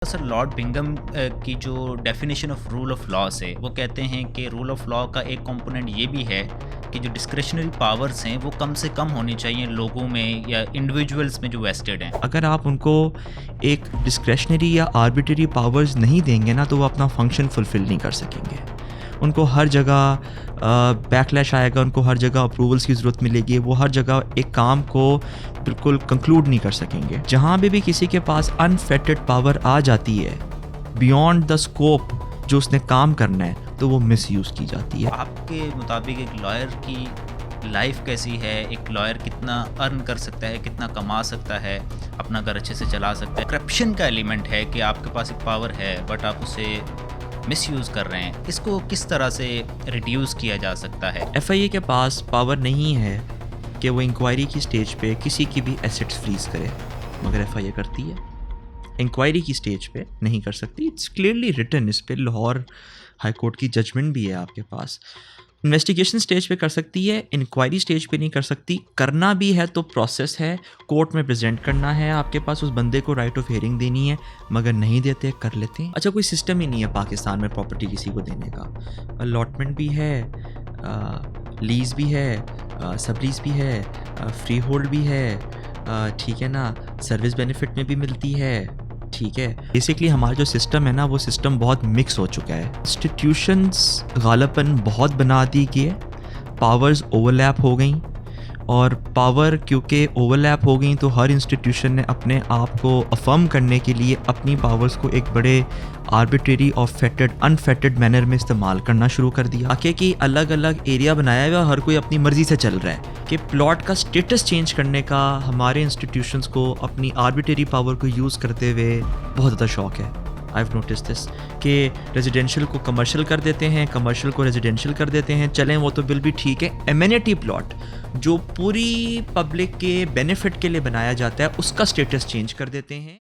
Sir Lord Bingham की जो definition of rule of law है वो कहते हैं कि रूल ऑफ लॉ का एक कंपोनेंट ये भी है कि जो डिस्क्रिशनरी पावर्स हैं वो कम से कम होनी चाहिए लोगों में या इंडिविजुअल्स में जो वेस्टेड हैं। अगर आप उनको एक डिस्क्रेशनरी या आर्बिट्ररी पावर्स नहीं देंगे ना तो वो अपना फंक्शन फुलफ़िल नहीं कर सकेंगे। उनको हर जगह बैकलैश आएगा, उनको हर जगह अप्रूवल्स की ज़रूरत मिलेगी, वो हर जगह एक काम को बिल्कुल कंक्लूड नहीं कर सकेंगे। जहाँ भी किसी के पास अनफेटेड पावर आ जाती है बियॉन्ड द स्कोप जो उसने काम करना है तो वो मिसयूज़ की जाती है। आपके मुताबिक एक लॉयर की लाइफ कैसी है? एक लॉयर कितना अर्न कर सकता है, कितना कमा सकता है, अपना घर अच्छे से चला सकता है? करप्शन का एलिमेंट है कि आपके पास एक पावर है बट आप उसे मिसयूज़ कर रहे हैं, इसको किस तरह से रिड्यूस किया जा सकता है? FIA के पास पावर नहीं है कि वो इंक्वायरी की स्टेज पे किसी की भी एसेट्स फ्रीज करे, मगर FIA करती है। इंक्वायरी की स्टेज पे नहीं कर सकती, इट्स क्लियरली रिटन, इस पे लाहौर हाई कोर्ट की जजमेंट भी है आपके पास। इन्वेस्टिगेशन स्टेज पे कर सकती है, इंक्वायरी स्टेज पे नहीं कर सकती। करना भी है तो प्रोसेस है, कोर्ट में प्रेजेंट करना है, आपके पास उस बंदे को राइट ऑफ हियरिंग देनी है, मगर नहीं देते, कर लेते हैं। अच्छा, कोई सिस्टम ही नहीं है पाकिस्तान में प्रॉपर्टी किसी को देने का। अलॉटमेंट भी है, लीज भी है, सब लीज भी है, फ्री होल्ड भी है, ठीक है ना, सर्विस बेनिफिट में भी मिलती है, ठीक है। बेसिकली हमारा जो सिस्टम है ना वो सिस्टम बहुत मिक्स हो चुका है। इंस्टीट्यूशंस गालपन बहुत बना दी गई है, पावर्स ओवरलैप हो गई, और पावर क्योंकि ओवरलैप हो गई तो हर इंस्टीट्यूशन ने अपने आप को अफर्म करने के लिए अपनी पावर्स को एक बड़े आर्बिट्रेरी और फेटेड अनफेटेड मैनर में इस्तेमाल करना शुरू कर दिया। आके कि अलग अलग एरिया बनाया हुआ, हर कोई अपनी मर्जी से चल रहा है कि प्लॉट का स्टेटस चेंज करने का हमारे इंस्टीट्यूशंस को अपनी आर्बिट्रेरी पावर को यूज़ करते हुए बहुत ज़्यादा शौक है। आई हैव नोटिस दिस कि रेजिडेंशियल को कमर्शियल कर देते हैं, कमर्शियल को रेजिडेंशियल कर देते हैं, चलें वो तो बिल भी ठीक है। एमिनिटी प्लॉट जो पूरी पब्लिक के बेनिफिट के लिए बनाया जाता है उसका स्टेटस चेंज कर देते हैं।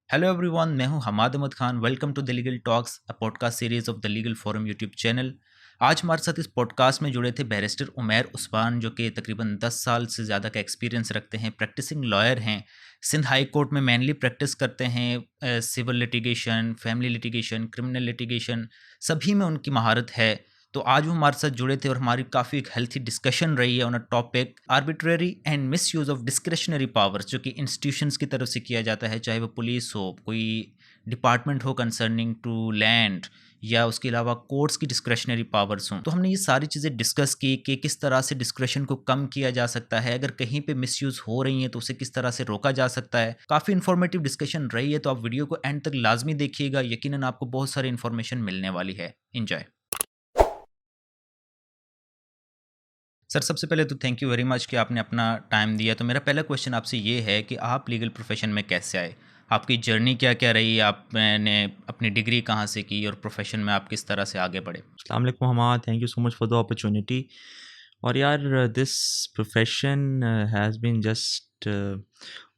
हेलो एवरीवन, मैं हूं Hamad Ahmed Khan. Welcome to the Legal Talks, a podcast series of the Legal Forum YouTube channel. आज हमारे साथ इस पॉडकास्ट में जुड़े थे बैरिस्टर उमैर उस्मान, जो कि तकरीबन 10 साल से ज़्यादा का एक्सपीरियंस रखते हैं, प्रैक्टिसिंग लॉयर हैं, सिंध हाई कोर्ट में मेनली प्रैक्टिस करते हैं, civil litigation, family litigation, criminal litigation, सभी में उनकी महारत है। तो आज वो हमारे साथ जुड़े थे और हमारी काफ़ी एक हेल्थी डिस्कशन रही है on a topic arbitrary and miss use of discretionary powers, जो कि इंस्टीट्यूशंस की तरफ से किया जाता है, चाहे वो पुलिस हो, कोई डिपार्टमेंट हो कंसर्निंग टू लैंड, या उसके अलावा कोर्ट्स की डिस्क्रिशनरी पावर्स हों। तो हमने ये सारी चीज़ें डिस्कस की कि किस तरह से डिस्क्रिशन को कम किया जा सकता है, अगर कहीं पे मिसयूज़ हो रही हैं तो उसे किस तरह से रोका जा सकता है। काफ़ी इन्फॉर्मेटिव डिस्कशन रही है, तो आप वीडियो को एंड तक लाजमी देखिएगा, यकीनन आपको बहुत सारी इन्फॉर्मेशन मिलने वाली है। एंजॉय। सर, सबसे पहले तो थैंक यू वेरी मच कि आपने अपना टाइम दिया। तो मेरा पहला क्वेश्चन आपसे ये है कि आप लीगल प्रोफेशन में कैसे आए? आपकी जर्नी क्या क्या रही? आपने अपनी डिग्री कहाँ से की और प्रोफेशन में आप किस तरह से आगे बढ़े? अस्सलाम वालेकुम Hamad, thank you so much for the opportunity. और यार this profession has been just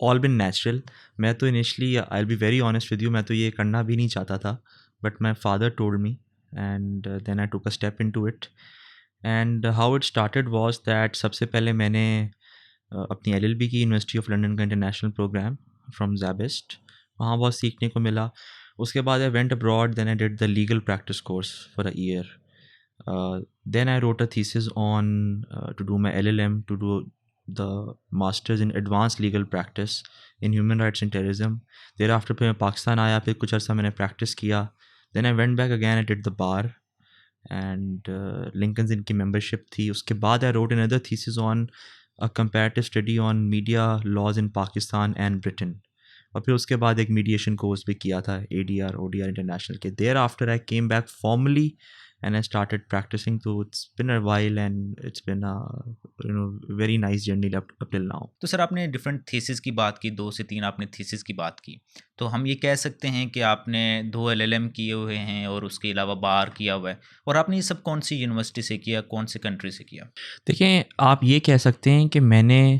all been natural. मैं तो initially I will be very honest with you, मैं तो ये करना भी नहीं चाहता था, but my father told me and then I took a step into it. And how it started was that सबसे पहले मैंने अपनी LLB की, यूनिवर्सिटी ऑफ लंदन का इंटरनेशनल प्रोग्राम फ्रॉम ज़ैबिस्ट, वहाँ बहुत सीखने को मिला। उसके बाद I went abroad, then I did the legal practice course for a year. Then I wrote a thesis on to do my LLM, to do the masters in advanced legal practice in human rights and terrorism. Thereafter फिर मैं पाकिस्तान आया, फिर कुछ अर्सा मैंने practice किया। Then I went back again, I did the bar and Lincoln's Inn की membership थी। उसके बाद I wrote another thesis on a comparative study on media laws in Pakistan and Britain। और फिर उसके बाद एक मीडिएशन कोर्स भी किया था ADR ODR इंटरनेशनल के। Thereafter I came back formally and I started practicing. So it's been a while and it's been a very nice journey up till now. तो सर, आपने डिफरेंट थीसिस की बात की, 2 से 3 आपने थीसिस की बात की, तो हम ये कह सकते हैं कि आपने 2 LLM किए हुए हैं और उसके अलावा बार किया हुआ है। और आपने ये सब कौन सी यूनिवर्सिटी से किया, कौन से कंट्री से किया? देखिए, आप ये कह सकते हैं कि मैंने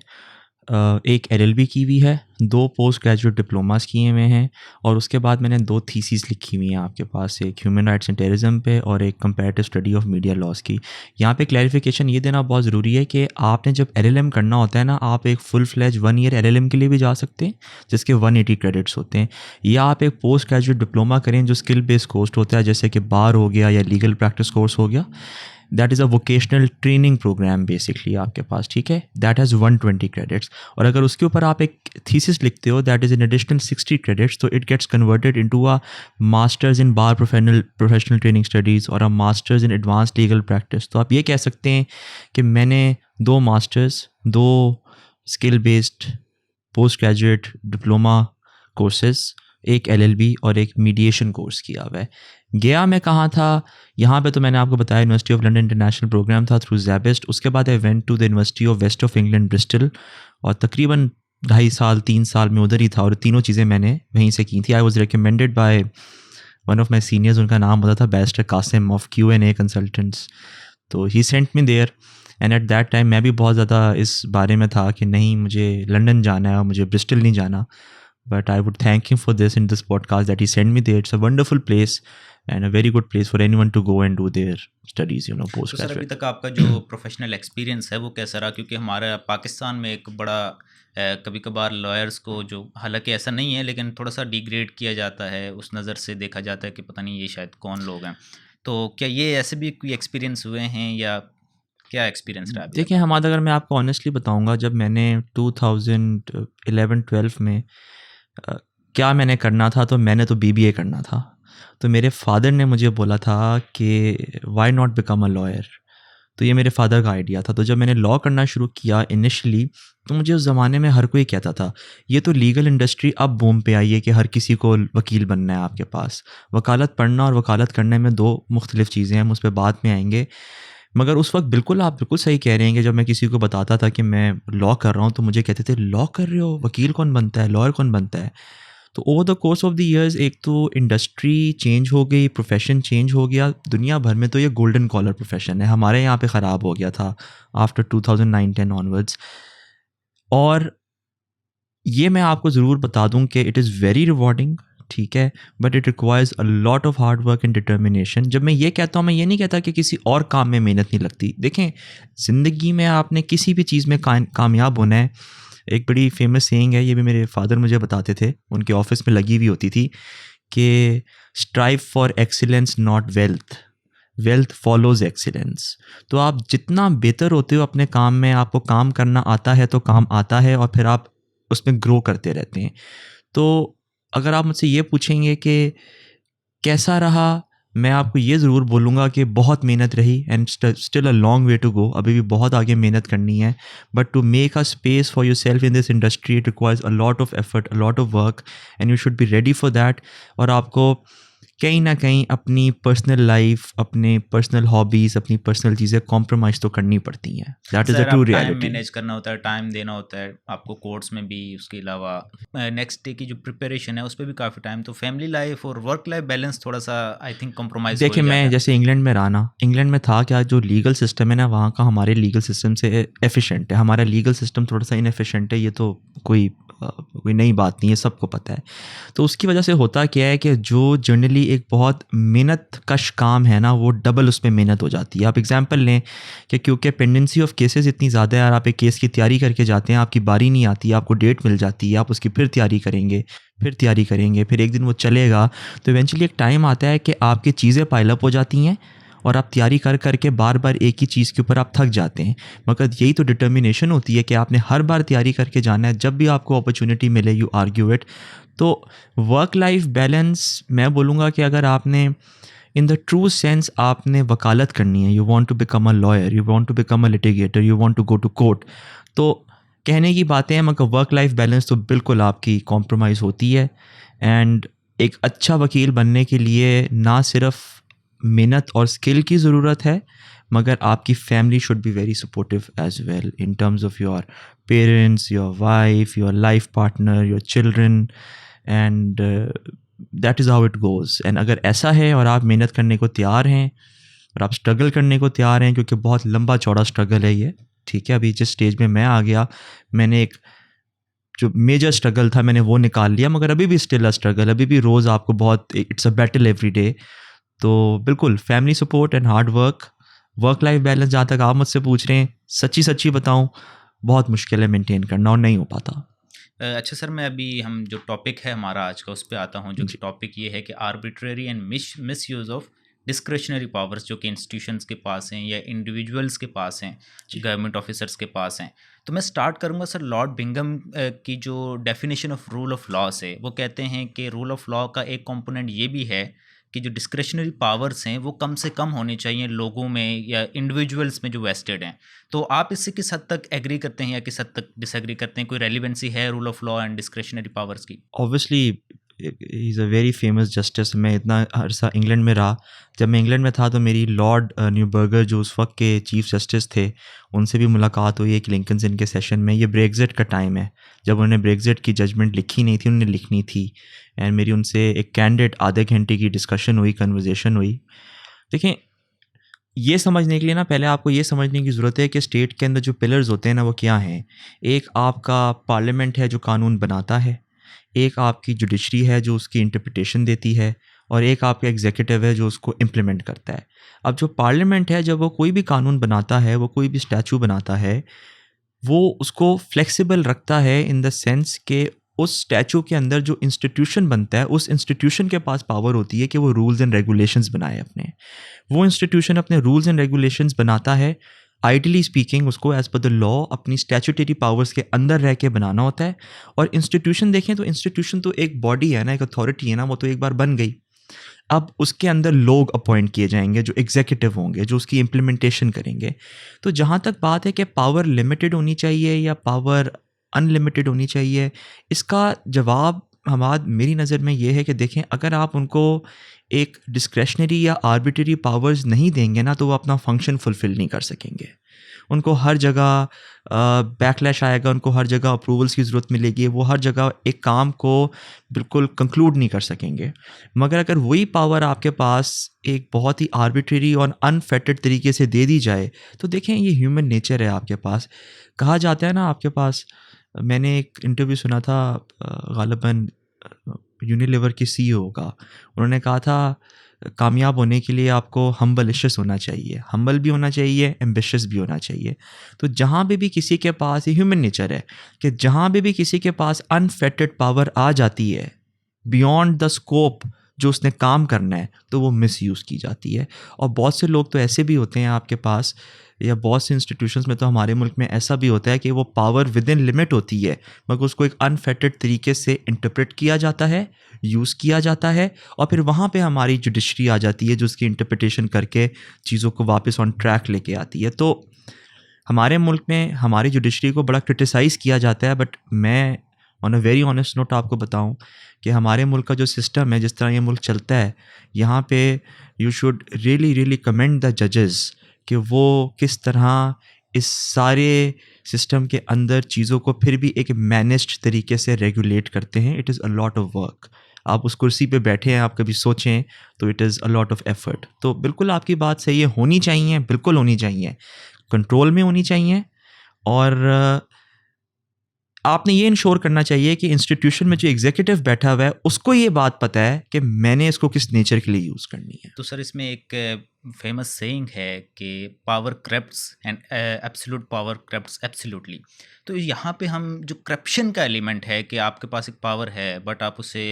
एक LLB की हुई है, 2 पोस्ट ग्रेजुएट डिप्लोमास किए हुए हैं और उसके बाद मैंने 2 थीसिस लिखी हुई हैं आपके पास, एक ह्यूमन राइट्स एंड टेररिज्म पे और एक comparative study of media loss की। यहाँ पे क्लैरिफिकेशन ये देना बहुत ज़रूरी है कि आपने जब LLM करना होता है ना, आप एक फुल फ्लैज 1 ईयर LLM के लिए भी जा सकते हैं जिसके 180 क्रेडिट्स होते हैं, या आप एक पोस्ट ग्रेजुएट डिप्लोमा करें जो स्किल बेस्ड कोर्स होता है, जैसे कि बार हो गया या लीगल प्रैक्टिस कोर्स हो गया। That is a vocational training programme basically आपके पास, ठीक है। दैट हैज़ 120 क्रेडिट्स और अगर उसके ऊपर आप एक थीसिस लिखते हो that is an additional 60 credits, तो it gets converted into a masters in bar professional training studies और a masters in advance legal practice. तो आप ये कह सकते हैं कि मैंने 2 masters, 2 skill based post graduate diploma courses, एक LLB और एक मीडिएशन कोर्स किया हुआ है। गया मैं कहाँ था, यहाँ पे तो मैंने आपको बताया University of London international programme था थ्रू ज़ेबेस्ट। उसके बाद I went to the University of West of England Bristol और तकरीबन 2.5 साल 3 साल में उधर ही था और तीनों चीज़ें मैंने वहीं से की थी। I was recommended by one of my seniors, उनका नाम होता था barrister Qasim of Q&A consultants, तो he sent me there and at that time मैं भी बहुत ज़्यादा इस बारे में था कि नहीं मुझे लंदन जाना है और मुझे ब्रिस्टल नहीं जाना, but I would thank him for this in this podcast that he sent me there. It's a wonderful place and a very good place for anyone to go and do their studies, you know, तो sir अभी postgraduate. तक आपका जो professional experience है वो कैसा रहा? क्योंकि हमारा पाकिस्तान में एक बड़ा कभी कभार लॉयर्स को, जो हालांकि ऐसा नहीं है लेकिन थोड़ा सा डिग्रेड किया जाता है, उस नज़र से देखा जाता है कि पता नहीं ये शायद कौन लोग हैं। तो क्या ये ऐसे भी कोई एक्सपीरियंस हुए हैं या क्या एक्सपीरियंस रहा अभी तक? देखिए हमारा, अगर मैं आपको ऑनेस्टली बताऊंगा, जब मैंने 2011-12 में क्या मैंने करना था, तो मैंने तो BBA करना था। तो मेरे फादर ने मुझे बोला था कि why not become a lawyer, तो ये मेरे फादर का आइडिया था। तो जब मैंने लॉ करना शुरू किया इनिशियली, तो मुझे उस ज़माने में हर कोई कहता था ये तो लीगल इंडस्ट्री अब बूम पे आई है कि हर किसी को वकील बनना है आपके पास। वकालत पढ़ना और वकालत करने में 2 मुख्तलिफ चीज़ें हैं, हम उस पर बाद में आएंगे। मगर उस वक्त बिल्कुल आप बिल्कुल सही कह रहे हैं कि जब मैं किसी को बताता था कि मैं लॉ कर रहा हूँ, तो मुझे कहते थे लॉ कर रहे हो, वकील कौन बनता है, लॉयर कौन बनता है। तो over the course of the years एक तो इंडस्ट्री चेंज हो गई, प्रोफेशन चेंज हो गया। दुनिया भर में तो ये गोल्डन कॉलर प्रोफेशन है, हमारे यहाँ पे ख़राब हो गया था आफ्टर 2009-10 ऑनवर्ड्स। और ये मैं आपको ज़रूर बता दूं कि इट इज़ वेरी रिवॉर्डिंग, ठीक है, but it requires a lot of hard work and determination. जब मैं ये कहता हूँ, मैं ये नहीं कहता कि किसी और काम में मेहनत नहीं लगती। देखें, ज़िंदगी में आपने किसी भी चीज़ में कामयाब होना है। एक बड़ी फेमस सेइंग है, ये भी मेरे फादर मुझे बताते थे, उनके ऑफिस में लगी हुई होती थी कि strive for excellence not wealth, wealth follows excellence. तो आप जितना बेहतर होते हो अपने काम में, आपको काम करना आता है तो काम आता है और फिर आप उसमें ग्रो करते रहते हैं। तो अगर आप मुझसे ये पूछेंगे कि कैसा रहा, मैं आपको ये ज़रूर बोलूँगा कि बहुत मेहनत रही and still a long way to go, अभी भी बहुत आगे मेहनत करनी है। But to make a space for yourself in this industry it requires a lot of effort, a lot of work and you should be ready for that. और आपको कहीं ना कहीं अपनी पर्सनल लाइफ, अपने पर्सनल हॉबीज़, अपनी personal चीज़ें compromise तो करनी पड़ती हैं। That is a true time reality. Manage करना होता है, टाइम देना होता है आपको कोर्ट्स में भी, उसके अलावा नेक्स्ट डे की जो प्रिपरेशन है उस पर भी काफ़ी टाइम। तो फैमिली लाइफ और वर्क लाइफ बैलेंस थोड़ा सा आई थिंक कॉम्प्रोमाइज़ हो ही देखिए, जाता मैं है। जैसे इंग्लैंड में रहा ना, इंग्लैंड में था क्या, जो लीगल सिस्टम है ना वहाँ का हमारे लीगल सिस्टम से एफिशिएंट है। हमारा लीगल सिस्टम थोड़ा सा इनएफिशिएंट है, ये तो कोई नई बात नहीं है, सबको पता है। तो उसकी वजह से होता क्या है कि जो जनरली एक बहुत मेहनत कश काम है ना, वो डबल उसमें मेहनत हो जाती है। आप एग्जांपल लें कि क्योंकि पेंडेंसी ऑफ केसेस इतनी ज़्यादा है और आप एक केस की तैयारी करके जाते हैं, आपकी बारी नहीं आती, आपको डेट मिल जाती है, आप उसकी फिर तैयारी करेंगे, फिर एक दिन वो चलेगा, तो इवेंचुअली एक टाइम आता है कि आपकी चीज़ें पाइलअप हो जाती हैं और आप तैयारी कर करके बार बार एक ही चीज़ के ऊपर आप थक जाते हैं। मगर यही तो डिटर्मिनेशन होती है कि आपने हर बार तैयारी करके जाना है, जब भी आपको अपॉर्चुनिटी मिले यू आर्ग्यू इट। तो वर्क लाइफ बैलेंस मैं बोलूँगा कि अगर आपने इन द ट्रू सेंस आपने वकालत करनी है, you want to become a lawyer, you want to become a litigator, you want to go to court, तो कहने की बातें हैं, मगर वर्क लाइफ बैलेंस तो बिल्कुल आपकी कॉम्प्रोमाइज़ होती है। एंड एक अच्छा वकील बनने के लिए ना सिर्फ मेहनत और स्किल की ज़रूरत है, मगर आपकी family should be very supportive as well in terms of your parents, your wife, your life partner, your children, and that is how it goes. And अगर ऐसा है और आप मेहनत करने को तैयार हैं और आप स्ट्रगल करने को तैयार हैं, क्योंकि बहुत लंबा चौड़ा स्ट्रगल है ये, ठीक है, अभी जिस स्टेज में मैं आ गया, मैंने एक जो मेजर स्ट्रगल था मैंने वो निकाल लिया, मगर अभी भी स्टिल अ स्ट्रगल, अभी भी रोज़ आपको बहुत, it's a battle every day. तो बिल्कुल family support and hard work life balance, जहाँ तक आप मुझसे पूछ रहे हैं, सच्ची बताऊँ, बहुत मुश्किल है मेंटेन करना और नहीं हो पाता। अच्छा सर, मैं अभी हम जो टॉपिक है हमारा आज का उस पे आता हूँ, जो जी। टॉपिक ये है कि arbitrary and miss use of discretionary powers जो कि इंस्टीट्यूशंस के पास हैं या इंडिविजुअल्स के पास हैं, जी। गवर्नमेंट ऑफिसर्स के पास हैं। तो मैं स्टार्ट करूँगा सर, लॉर्ड बिंगम की जो definition of rule of law से, वो कहते हैं कि रूल ऑफ लॉ का एक कंपोनेंट ये भी है कि जो डिस्क्रिशनरी पावर्स हैं वो कम से कम होनी चाहिए लोगों में या इंडिविजुअल्स में जो वेस्टेड हैं। तो आप इससे किस हद तक एग्री करते हैं या किस हद तक डिसएग्री करते हैं? कोई रेलिवेंसी है rule of law and discretionary powers की? Obviously he is a very famous justice. मैं इतना अरसा इंग्लैंड में रहा, जब मैं इंग्लैंड में था तो मेरी लॉर्ड न्यूबर्गर जो उस वक्त के चीफ जस्टिस थे, उनसे भी मुलाकात हुई एक लिंकन्स इन के सेशन में। ये ब्रेग्जिट का टाइम है, जब उन्होंने ब्रेग्जिट की जजमेंट लिखी नहीं थी, उन्होंने लिखनी थी, एंड मेरी उनसे एक कैंडिड आधे घंटे की डिस्कशन हुई, कन्वर्जेशन हुई। देखें, ये समझने के लिए ना पहले आपको ये समझने की ज़रूरत है कि स्टेट के अंदर जो पिलर्स होते हैं ना वो क्या हैं। एक आपका पार्लियामेंट है जो कानून बनाता है, एक आपकी जुडिशरी है जो उसकी इंटरप्रिटेशन देती है, और एक आपका एग्जीक्यूटिव है जो उसको इम्प्लीमेंट करता है। अब जो पार्लियामेंट है, जब वो कोई भी कानून बनाता है, वो कोई भी स्टैचू बनाता है, वो उसको फ्लेक्सिबल रखता है इन द सेंस कि उस स्टैचू के अंदर जो इंस्टीट्यूशन बनता है, उस इंस्टीट्यूशन के पास पावर होती है कि वो रूल्स एंड रेगुलेशंस बनाए अपने। वो इंस्टीट्यूशन अपने रूल्स एंड रेगुलेशंस बनाता है, आइडली स्पीकिंग उसको एज पर द लॉ अपनी स्टैचूटरी पावर्स के अंदर रह के बनाना होता है। और इंस्टीट्यूशन देखें तो इंस्टीट्यूशन तो एक बॉडी है ना, एक अथॉरिटी है ना, वो तो एक बार बन गई। अब उसके अंदर लोग अपॉइंट किए जाएंगे जो एग्जीक्यूटिव होंगे, जो उसकी इम्प्लीमेंटेशन करेंगे। तो जहाँ तक बात है कि पावर लिमिटेड होनी चाहिए या पावर अनलिमिटेड होनी चाहिए, इसका जवाब हमारा मेरी नज़र में ये है कि देखें, अगर आप उनको एक डिस्क्रेशनरी या आर्बिट्ररी पावर्स नहीं देंगे ना, तो वो अपना फंक्शन फुलफ़िल नहीं कर सकेंगे। उनको हर जगह बैकलैश आएगा, उनको हर जगह अप्रूवल्स की ज़रूरत मिलेगी, वो हर जगह एक काम को बिल्कुल कंक्लूड नहीं कर सकेंगे। मगर अगर वही पावर आपके पास एक बहुत ही आर्बिट्ररी और अनफेटेड तरीके से दे दी जाए, तो देखें, ये ह्यूमन नेचर है आपके पास। कहा जाता है ना, आपके पास, मैंने एक इंटरव्यू सुना था गालिबन यूनिलीवर की सीईओ का, उन्होंने कहा था कामयाब होने के लिए आपको हम्बलिशियस होना चाहिए, हम्बल भी होना चाहिए, एम्बिशियस भी होना चाहिए। तो जहाँ पे भी किसी के पास, ये ह्यूमन नेचर है कि जहाँ पे भी किसी के पास अनफेटेड पावर आ जाती है बियॉन्ड द स्कोप जो उसने काम करना है, तो वो मिसयूज़ की जाती है। और बहुत से लोग तो ऐसे भी होते हैं आपके पास, या बहुत से इंस्टीट्यूशंस में तो हमारे मुल्क में ऐसा भी होता है कि वो पावर विद इन लिमिट होती है, मगर उसको एक अनफेटेड तरीके से इंटरप्रेट किया जाता है, यूज़ किया जाता है, और फिर वहाँ पे हमारी जुडिशरी आ जाती है जो उसकी इंटरप्रिटेशन करके चीज़ों को वापस ऑन ट्रैक लेके आती है। तो हमारे मुल्क में हमारी जुडिशरी को बड़ा क्रिटिसाइज़ किया जाता है, बट मैं on a very honest note आपको बताऊं कि हमारे मुल्क का जो सिस्टम है, जिस तरह ये मुल्क चलता है, यहाँ पे you should really commend the जजेस कि वो किस तरह इस सारे सिस्टम के अंदर चीज़ों को फिर भी एक मैनेज्ड तरीके से रेगुलेट करते हैं। It is a lot of work. आप उस कुर्सी पे बैठे हैं, आप कभी सोचें तो it is a lot of effort. तो बिल्कुल आपकी बात सही है, होनी चाहिए, बिल्कुल होनी चाहिए, कंट्रोल में होनी चाहिए। और आपने ये इंश्योर करना चाहिए कि इंस्टीट्यूशन में जो एग्जीक्यूटिव बैठा हुआ है उसको ये बात पता है कि मैंने इसको किस नेचर के लिए यूज़ करनी है। तो सर, इसमें एक फेमस सेइंग है कि power corrupts and absolute power corrupts absolutely. तो यहाँ पे हम जो करप्शन का एलिमेंट है कि आपके पास एक पावर है बट आप उसे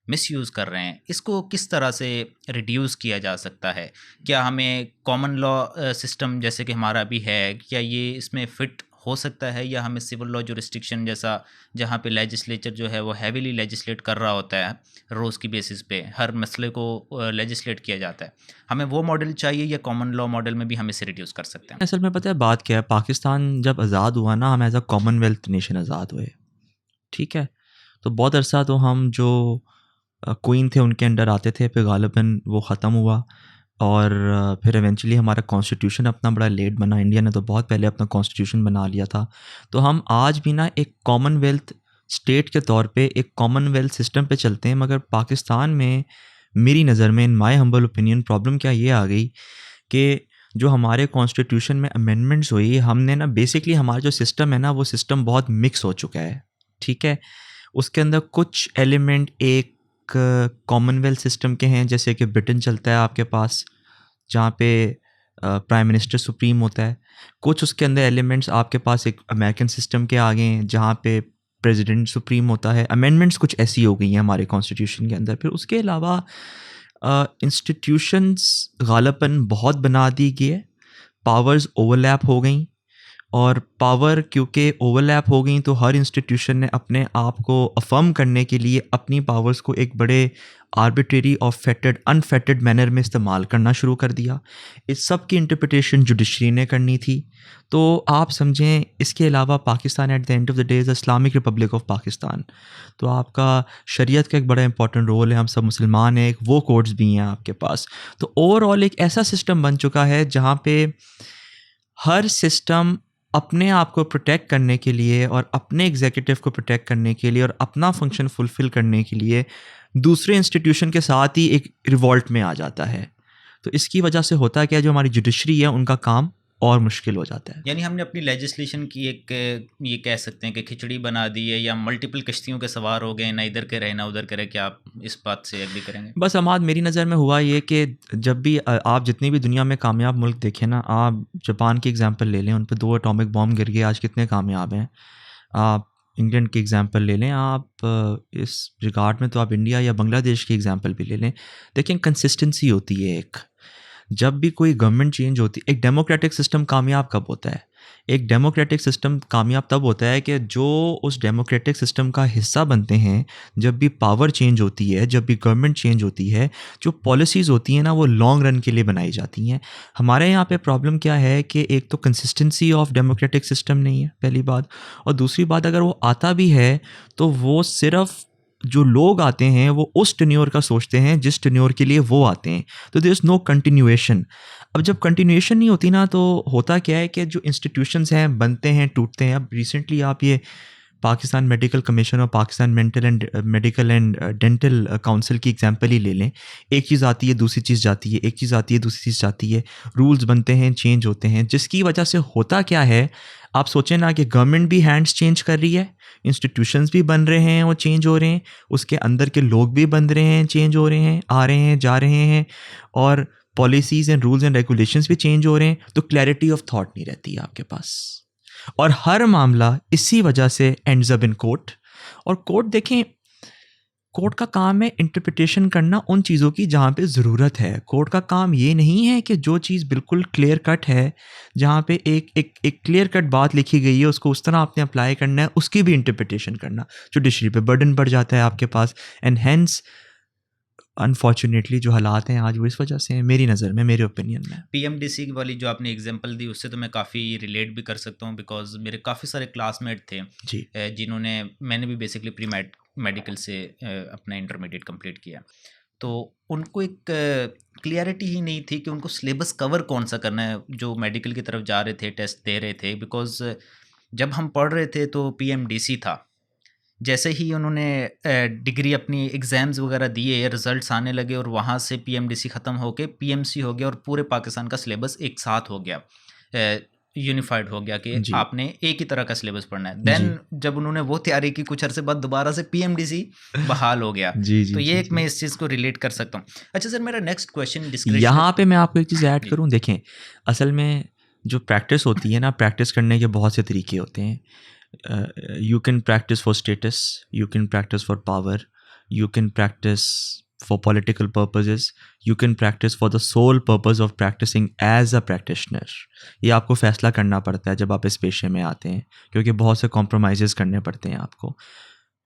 मिसयूज़ कर रहे हैं, इसको किस तरह से रिड्यूस किया जा सकता है? क्या हमें कॉमन लॉ सिस्टम जैसे कि हमारा अभी है, क्या ये इसमें फिट हो सकता है, या हमें सिविल लॉ जुरिस्डिक्शन जैसा, जहाँ पे लेजिस्लेचर जो है वो हैवीली लेजिस्लेट कर रहा होता है, रोज़ की बेसिस पे हर मसले को लेजिस्लेट किया जाता है, हमें वो मॉडल चाहिए या कॉमन लॉ मॉडल में भी हम इसे रिड्यूस कर सकते हैं? असल में पता है बात क्या है, पाकिस्तान जब आज़ाद हुआ ना, हम एज अ कॉमनवेल्थ नेशन आज़ाद हुए, ठीक है। तो बहुत अरसा तो हम जो क्वीन थे उनके अंडर आते थे, फिर गालिबन वो ख़त्म हुआ, और फिर एवेंचुअली हमारा कॉन्स्टिट्यूशन अपना बड़ा लेट बना। इंडिया ने तो बहुत पहले अपना कॉन्स्टिट्यूशन बना लिया था। तो हम आज भी ना एक कॉमनवेल्थ स्टेट के तौर पे एक कॉमनवेल्थ सिस्टम पे चलते हैं, मगर पाकिस्तान में मेरी नज़र में, in my humble opinion, problem क्या ये आ गई कि जो हमारे कॉन्स्टिट्यूशन में अमेंडमेंट्स हुई, हमने ना बेसिकली हमारा जो सिस्टम है ना वो सिस्टम बहुत मिक्स हो चुका है, ठीक है। उसके अंदर कुछ एलिमेंट एक कॉमनवेल्थ सिस्टम के हैं, जैसे कि ब्रिटेन चलता है आपके पास, जहाँ पे प्राइम मिनिस्टर सुप्रीम होता है। कुछ उसके अंदर एलिमेंट्स आपके पास एक अमेरिकन सिस्टम के आ गए हैं, जहाँ पे प्रेसिडेंट सुप्रीम होता है। अमेंडमेंट्स कुछ ऐसी हो गई हैं हमारे कॉन्स्टिट्यूशन के अंदर। फिर उसके अलावा इंस्टीट्यूशंस गालबन बहुत बना दी गई है, पावर्स ओवरलैप हो गई, और पावर क्योंकि ओवरलैप हो गई तो हर इंस्टीट्यूशन ने अपने आप को अफर्म करने के लिए अपनी पावर्स को एक बड़े आर्बिट्रेरी और फेटेड अनफेटेड मैनर में इस्तेमाल करना शुरू कर दिया। इस सब की इंटरप्रिटेशन जुडिशरी ने करनी थी। तो आप समझें, इसके अलावा Pakistan eight the end of the day is Islamic Republic of Pakistan. तो आपका शरीयत का एक बड़ा इंपॉर्टेंट रोल है, हम सब मुसलमान हैं, एक वो कोड्स भी हैं आपके पास। तो ओवरऑल एक ऐसा सिस्टम बन चुका है जहाँ पे हर सिस्टम अपने आप को प्रोटेक्ट करने के लिए और अपने एग्जीक्यूटिव को प्रोटेक्ट करने के लिए और अपना फंक्शन फुलफ़िल करने के लिए दूसरे इंस्टीट्यूशन के साथ ही एक रिवॉल्ट में आ जाता है। तो इसकी वजह से होता है क्या, जो हमारी जुडिशरी है उनका काम और मुश्किल हो जाता है। यानी हमने अपनी लेजिस्लेशन की एक, ये कह सकते हैं कि खिचड़ी बना दी है, या मल्टीपल कश्तियों के सवार हो गए, ना इधर के रहे ना उधर के रहे। क्या आप इस बात से एग्री करेंगे? बस अमाद, मेरी नज़र में हुआ ये कि जब भी आप जितनी भी दुनिया में कामयाब मुल्क देखें ना, आप जापान की एग्जांपल ले लें, उन पर 2 एटॉमिक बॉम्ब गिर गए, आज कितने कामयाब हैं। आप इंग्लैंड की एग्जांपल ले लें, आप इस रिगार्ड में तो आप इंडिया या बांग्लादेश की एग्जांपल भी ले लें। देखें, कंसिस्टेंसी होती है एक, जब भी कोई गवर्नमेंट चेंज होती है। एक डेमोक्रेटिक सिस्टम कामयाब कब होता है? एक डेमोक्रेटिक सिस्टम कामयाब तब होता है कि जो उस डेमोक्रेटिक सिस्टम का हिस्सा बनते हैं, जब भी पावर चेंज होती है, जब भी गवर्नमेंट चेंज होती है, जो पॉलिसीज़ होती हैं ना वो लॉन्ग रन के लिए बनाई जाती हैं। हमारे यहाँ पे प्रॉब्लम क्या है कि एक तो कंसिस्टेंसी ऑफ डेमोक्रेटिक सिस्टम नहीं है, पहली बात। और दूसरी बात, अगर वो आता भी है तो वो सिर्फ जो लोग आते हैं वो उस टेन्योर का सोचते हैं जिस टेन्योर के लिए वो आते हैं। तो देयर इज़ नो कंटिन्यूएशन। अब जब कंटिन्यूएशन नहीं होती ना, तो होता क्या है कि जो इंस्टीट्यूशंस हैं बनते हैं, टूटते हैं। अब रिसेंटली आप ये पाकिस्तान मेडिकल कमीशन और Pakistan medical and dental council की एग्जांपल ही ले लें। एक चीज़ आती है, दूसरी चीज़ जाती है, एक चीज़ आती है, दूसरी चीज़ जाती है, रूल्स बनते हैं, चेंज होते हैं, जिसकी वजह से होता क्या है, आप सोचें ना कि गवर्नमेंट भी हैंड्स चेंज कर रही है, इंस्टीट्यूशंस भी बन रहे हैं, वो चेंज हो रहे हैं, उसके अंदर के लोग भी बन रहे हैं, चेंज हो रहे हैं, आ रहे हैं, जा रहे हैं, और policies and rules and regulations भी चेंज हो रहे हैं। तो क्लैरिटी ऑफ थॉट नहीं रहती है आपके पास, और हर मामला इसी वजह से एंड्स अप इन कोर्ट। और कोर्ट देखें, कोर्ट का काम है इंटरप्रिटेशन करना उन चीज़ों की जहाँ पे ज़रूरत है। कोर्ट का काम ये नहीं है कि जो चीज़ बिल्कुल क्लियर कट है, जहाँ पे एक क्लियर कट बात लिखी गई है, उसको उस तरह आपने अप्लाई करना है, उसकी भी इंटरप्रिटेशन करना। जुडिशरी पे बर्डन बढ़ जाता है आपके पास, एंड हेंस अनफॉर्चुनेटली जो हालात हैं आज वो इस वजह से हैं, मेरी नज़र में, मेरे ओपिनियन में। पीएमडीसी वाली जो आपने एग्जांपल दी, उससे तो मैं काफ़ी रिलेट भी कर सकता हूँ, बिकॉज मेरे काफ़ी सारे क्लासमेट थे जी, जिन्होंने, मैंने भी बेसिकली प्री मेडिकल से अपना इंटरमीडिएट कंप्लीट किया। तो उनको एक क्लियरिटी ही नहीं थी कि उनको सिलेबस कवर कौन सा करना है, जो मेडिकल की तरफ जा रहे थे, टेस्ट दे रहे थे। बिकॉज जब हम पढ़ रहे थे तो पीएमडीसी था, जैसे ही उन्होंने डिग्री अपनी एग्ज़ाम्स वगैरह दिए, रिजल्ट्स आने लगे, और वहाँ से पीएमडीसी ख़त्म होके पीएमसी हो गया, और पूरे पाकिस्तान का सिलेबस एक साथ हो गया, यूनिफाइड हो गया कि जी, आपने एक ही तरह का सिलेबस पढ़ना है। देन जब उन्होंने वो तैयारी की, कुछ अरसे बाद दोबारा से पीएमडीसी बहाल हो गया। जी, जी, तो ये जी, एक जी। मैं इस चीज़ को रिलेट कर सकता हूँ। अच्छा सर, मेरा नेक्स्ट क्वेश्चन डिस्क्रिप्शन यहाँ पे मैं आपको एक चीज़ ऐड जी। करूँ, देखें, असल में जो प्रैक्टिस होती है ना, प्रैक्टिस करने के बहुत से तरीके होते हैं। You can practice for status, you can practice for power, you can practice for political purposes, you can practice for the sole purpose of practicing as a practitioner. ये आपको फैसला करना पड़ता है जब आप इस पेशे में आते हैं, क्योंकि बहुत से कॉम्प्रोमाइज़ करने पड़ते हैं आपको।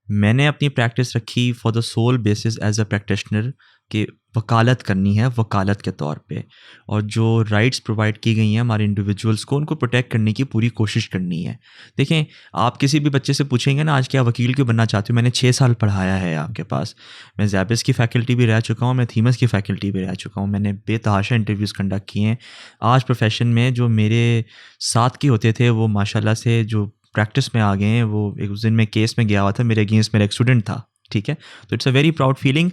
मैंने अपनी प्रैक्टिस रखी for the sole basis as a practitioner कि वकालत करनी है, वकालत के तौर पे, और जो राइट्स प्रोवाइड की गई हैं हमारे इंडिविजुअल्स को, उनको प्रोटेक्ट करने की पूरी कोशिश करनी है। देखें, आप किसी भी बच्चे से पूछेंगे ना आज क्या वकील क्यों बनना चाहते हो, मैंने 6 साल पढ़ाया है आपके पास, मैं ज़ैबिस की फ़ैकल्टी भी रह चुका हूँ, मैं थीमस की फ़ैकल्टी भी रह चुका हूँ, मैंने बेतहाशा इंटरव्यूज़ कंडक्ट किए हैं। आज प्रोफेशन में जो मेरे साथ के होते थे वो माशाल्लाह से जो प्रैक्टिस में आ गए हैं। वो एक उस दिन मैं केस में गया हुआ था, मेरे अगेंस्ट मेरा एक स्टूडेंट था, ठीक है। तो it's a very proud feeling.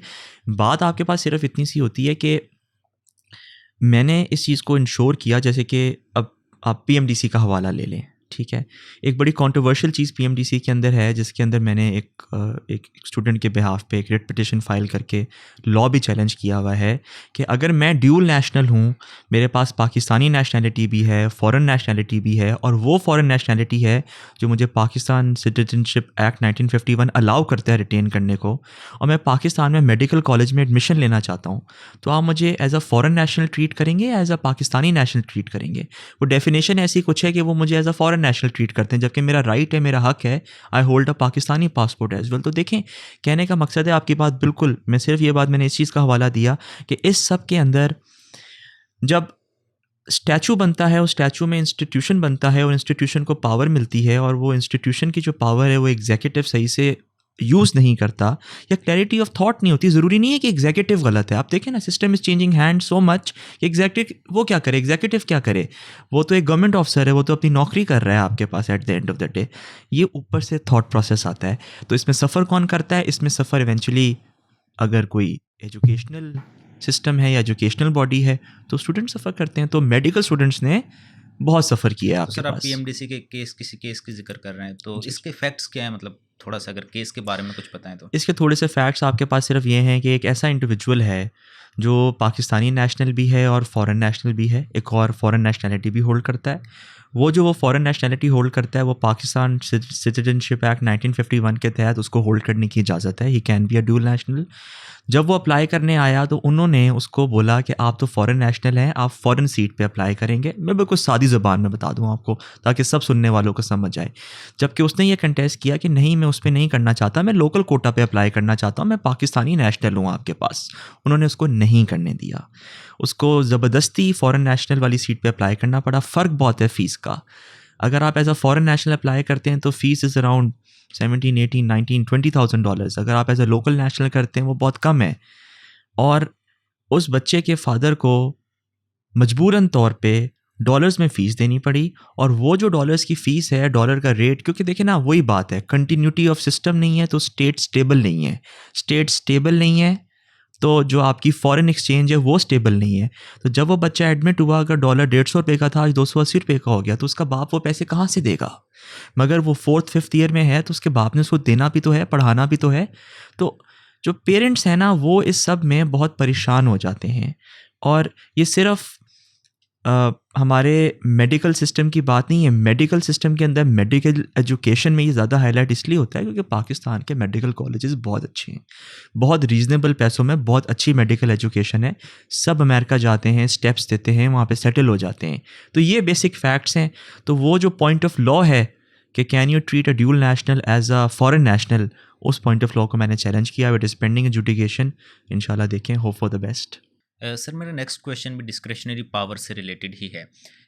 बात आपके पास सिर्फ इतनी सी होती है कि मैंने इस चीज़ को इंश्योर किया, जैसे कि अब आप पीएमडीसी का हवाला ले लें, ठीक है। एक बड़ी कंट्रोवर्शियल चीज़ पीएमडीसी के अंदर है, जिसके अंदर मैंने एक स्टूडेंट के बिहाफ पे एक रिट पिटिशन फाइल करके लॉ भी चैलेंज किया हुआ है कि अगर मैं ड्यूल नेशनल हूँ, मेरे पास पाकिस्तानी नेशनैलिटी भी है, फॉरेन नेशनैलिटी भी है, और वो फॉरेन नेशनैलिटी है जो मुझे पाकिस्तान सिटीजनशिप एक्ट 1951 अलाउ करता है रिटेन करने को, और मैं पाकिस्तान में मेडिकल कॉलेज में एडमिशन लेना चाहता हूँ, तो आप मुझे as a foreign national treat करेंगे या as a Pakistani national treat करेंगे? वो डेफिनेशन ऐसी कुछ है कि वो मुझे as a foreign national treat करते हैं, जबकि मेरा राइट है, मेरा हक है, I hold a Pakistani passport as well. तो देखें, कहने का मकसद है, आपकी बात बिल्कुल, मैं सिर्फ ये बात मैंने इस चीज़ का हवाला दिया कि इस सब के अंदर जब स्टैचू बनता है, उस स्टैचू में इंस्टीट्यूशन बनता है और इंस्टीट्यूशन को पावर मिलती है, और वो इंस्टीट्यूशन की जो पावर है वो एग्जीक्यूटिव सही से यूज़ नहीं करता, या क्लैरिटी ऑफ थॉट नहीं होती। ज़रूरी नहीं है कि एग्जीक्यूटिव गलत है। आप देखें ना, system is changing hand so much कि एग्जीक्यूटिव वो क्या करे, एग्जीक्यूटिव क्या करे? वो तो एक गवर्नमेंट ऑफिसर है, वो तो अपनी नौकरी कर रहा है आपके पास at the end of the day. ये ऊपर से थॉट प्रोसेस आता है। तो इसमें सफ़र कौन करता है? इसमें सफ़र इवेंचुअली, अगर कोई एजुकेशनल सिस्टम है या एजुकेशनल बॉडी है, तो स्टूडेंट सफ़र करते हैं। तो मेडिकल स्टूडेंट्स ने बहुत सफ़र किया है तो आपके सर, आप पास। पीएमडीसी के किसी केस की जिक्र कर रहे हैं, तो जी। इसके फैक्ट्स क्या हैं? मतलब थोड़ा सा अगर केस के बारे में कुछ बताएं तो। इसके थोड़े से फैक्ट्स आपके पास सिर्फ ये हैं कि एक ऐसा इंडिविजुअल है जो पाकिस्तानी नेशनल भी है और फॉरेन नेशनल भी है, एक और फॉरेन नेशनैलिटी भी होल्ड करता है। वो फॉरेन नेशनैलिटी होल्ड करता है, वो पाकिस्तान सिटीजनशिप एक्ट 1951 के तहत उसको होल्ड करने की इजाज़त है। He can be a dual national. जब वो अप्लाई करने आया तो उन्होंने उसको बोला कि आप तो फॉरेन नेशनल हैं, आप फॉरेन सीट पे अप्लाई करेंगे। मैं बिल्कुल सादी ज़बान में बता दूं आपको, ताकि सब सुनने वालों को समझ आए। जबकि उसने ये कंटेस्ट किया कि नहीं, मैं उस पर नहीं करना चाहता, मैं लोकल कोटा पे अप्लाई करना चाहता हूँ, मैं पाकिस्तानी नेशनल हूँ आपके पास। उन्होंने उसको नहीं करने दिया, उसको ज़बरदस्ती फॉरेन नेशनल वाली सीट पे अप्लाई करना पड़ा। फ़र्क बहुत है फ़ीस का। अगर आप as a foreign national apply करते हैं तो फ़ीस इज़ अराउंड 17, 18, 19, $20,000। अगर आप एज अ लोकल नेशनल करते हैं वो बहुत कम है। और उस बच्चे के फादर को मजबूरन तौर पे डॉलर्स में फ़ीस देनी पड़ी, और वो जो डॉलर्स की फ़ीस है, डॉलर का रेट, क्योंकि देखिए ना, वही बात है, कंटिन्यूटी ऑफ सिस्टम नहीं है तो स्टेट स्टेबल नहीं है। स्टेट स्टेबल नहीं है तो जो आपकी फॉरेन एक्सचेंज है वो स्टेबल नहीं है। तो जब वो बच्चा एडमिट हुआ, अगर डॉलर 150 का था, आज 280 का हो गया, तो उसका बाप वो पैसे कहाँ से देगा? मगर वो 4th 5th ईयर में है तो उसके बाप ने उसको देना भी तो है, पढ़ाना भी तो है। तो जो पेरेंट्स हैं ना, वो इस सब में बहुत परेशान हो जाते हैं। और ये सिर्फ हमारे मेडिकल सिस्टम की बात नहीं है। मेडिकल सिस्टम के अंदर मेडिकल एजुकेशन में ये ज़्यादा हाईलाइट इसलिए होता है क्योंकि पाकिस्तान के मेडिकल कॉलेजेस बहुत अच्छे हैं, बहुत रीज़नेबल पैसों में बहुत अच्छी मेडिकल एजुकेशन है। सब अमेरिका जाते हैं, स्टेप्स देते हैं, वहाँ पे सेटल हो जाते हैं। तो ये बेसिक फैक्ट्स हैं। तो वो जो पॉइंट ऑफ लॉ है कि can you treat a dual national as a foreign national, उस पॉइंट ऑफ लॉ को मैंने चैलेंज किया। It is pending adjudication. इंशाल्लाह देखें, hope for the best. Sir, मेरा नेक्स्ट क्वेश्चन भी डिस्क्रेशनरी पावर से रिलेटेड ही है।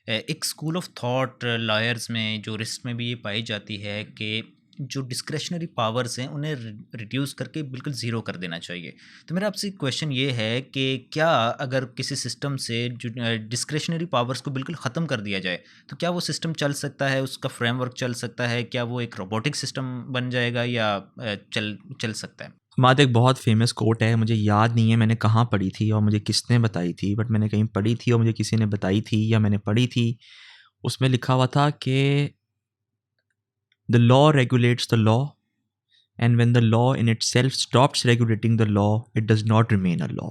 एक स्कूल ऑफ थॉट लॉयर्स में, जो रिस्ट में भी ये पाई जाती है कि जो डिस्क्रेशनरी पावर्स हैं उन्हें रिड्यूस करके बिल्कुल ज़ीरो कर देना चाहिए। तो मेरा आपसे क्वेश्चन ये है कि क्या अगर किसी सिस्टम से जो डिस्क्रेशनरी पावर्स को बिल्कुल ख़त्म कर दिया जाए तो क्या वो सिस्टम चल सकता है, उसका फ्रेमवर्क चल सकता है? क्या वो एक रोबोटिक सिस्टम बन जाएगा या चल सकता है? हमारे एक बहुत फेमस कोट है, मुझे याद नहीं है मैंने कहाँ पढ़ी थी और मुझे किसने बताई थी, बट मैंने कहीं पढ़ी थी और मुझे किसी ने बताई थी या मैंने पढ़ी थी। उसमें लिखा हुआ था कि the law regulates the law, and when the law in itself stops regulating the law, it does not remain a law.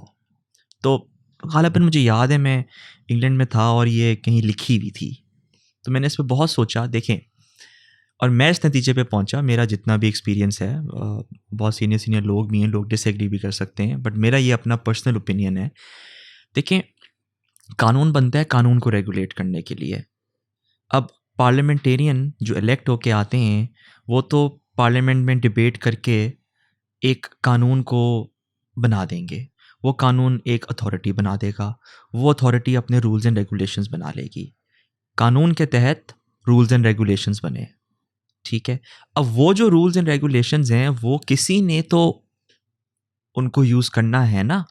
तो गालिबन मुझे याद है मैं इंग्लैंड में था और ये कहीं लिखी हुई थी। तो मैंने इस पर बहुत सोचा, देखें, और मैं इस नतीजे पे पहुंचा, मेरा जितना भी एक्सपीरियंस है, बहुत सीनियर लोग भी हैं, लोग डिसएग्री भी कर सकते हैं, बट मेरा ये अपना पर्सनल ओपिनियन है। देखें, कानून बनता है कानून को रेगुलेट करने के लिए। अब पार्लियामेंटेरियन जो इलेक्ट होके आते हैं वो तो पार्लियामेंट में डिबेट करके एक कानून को बना देंगे। वो कानून एक अथॉरिटी बना देगा, वो अथॉरिटी अपने रूल्स एंड रेगुलेशंस बना लेगी। कानून के तहत रूल्स एंड रेगुलेशंस बने, ठीक है। अब वो जो रूल्स एंड रेगुलेशंस हैं वो किसी ने तो उनको यूज़ करना है ना,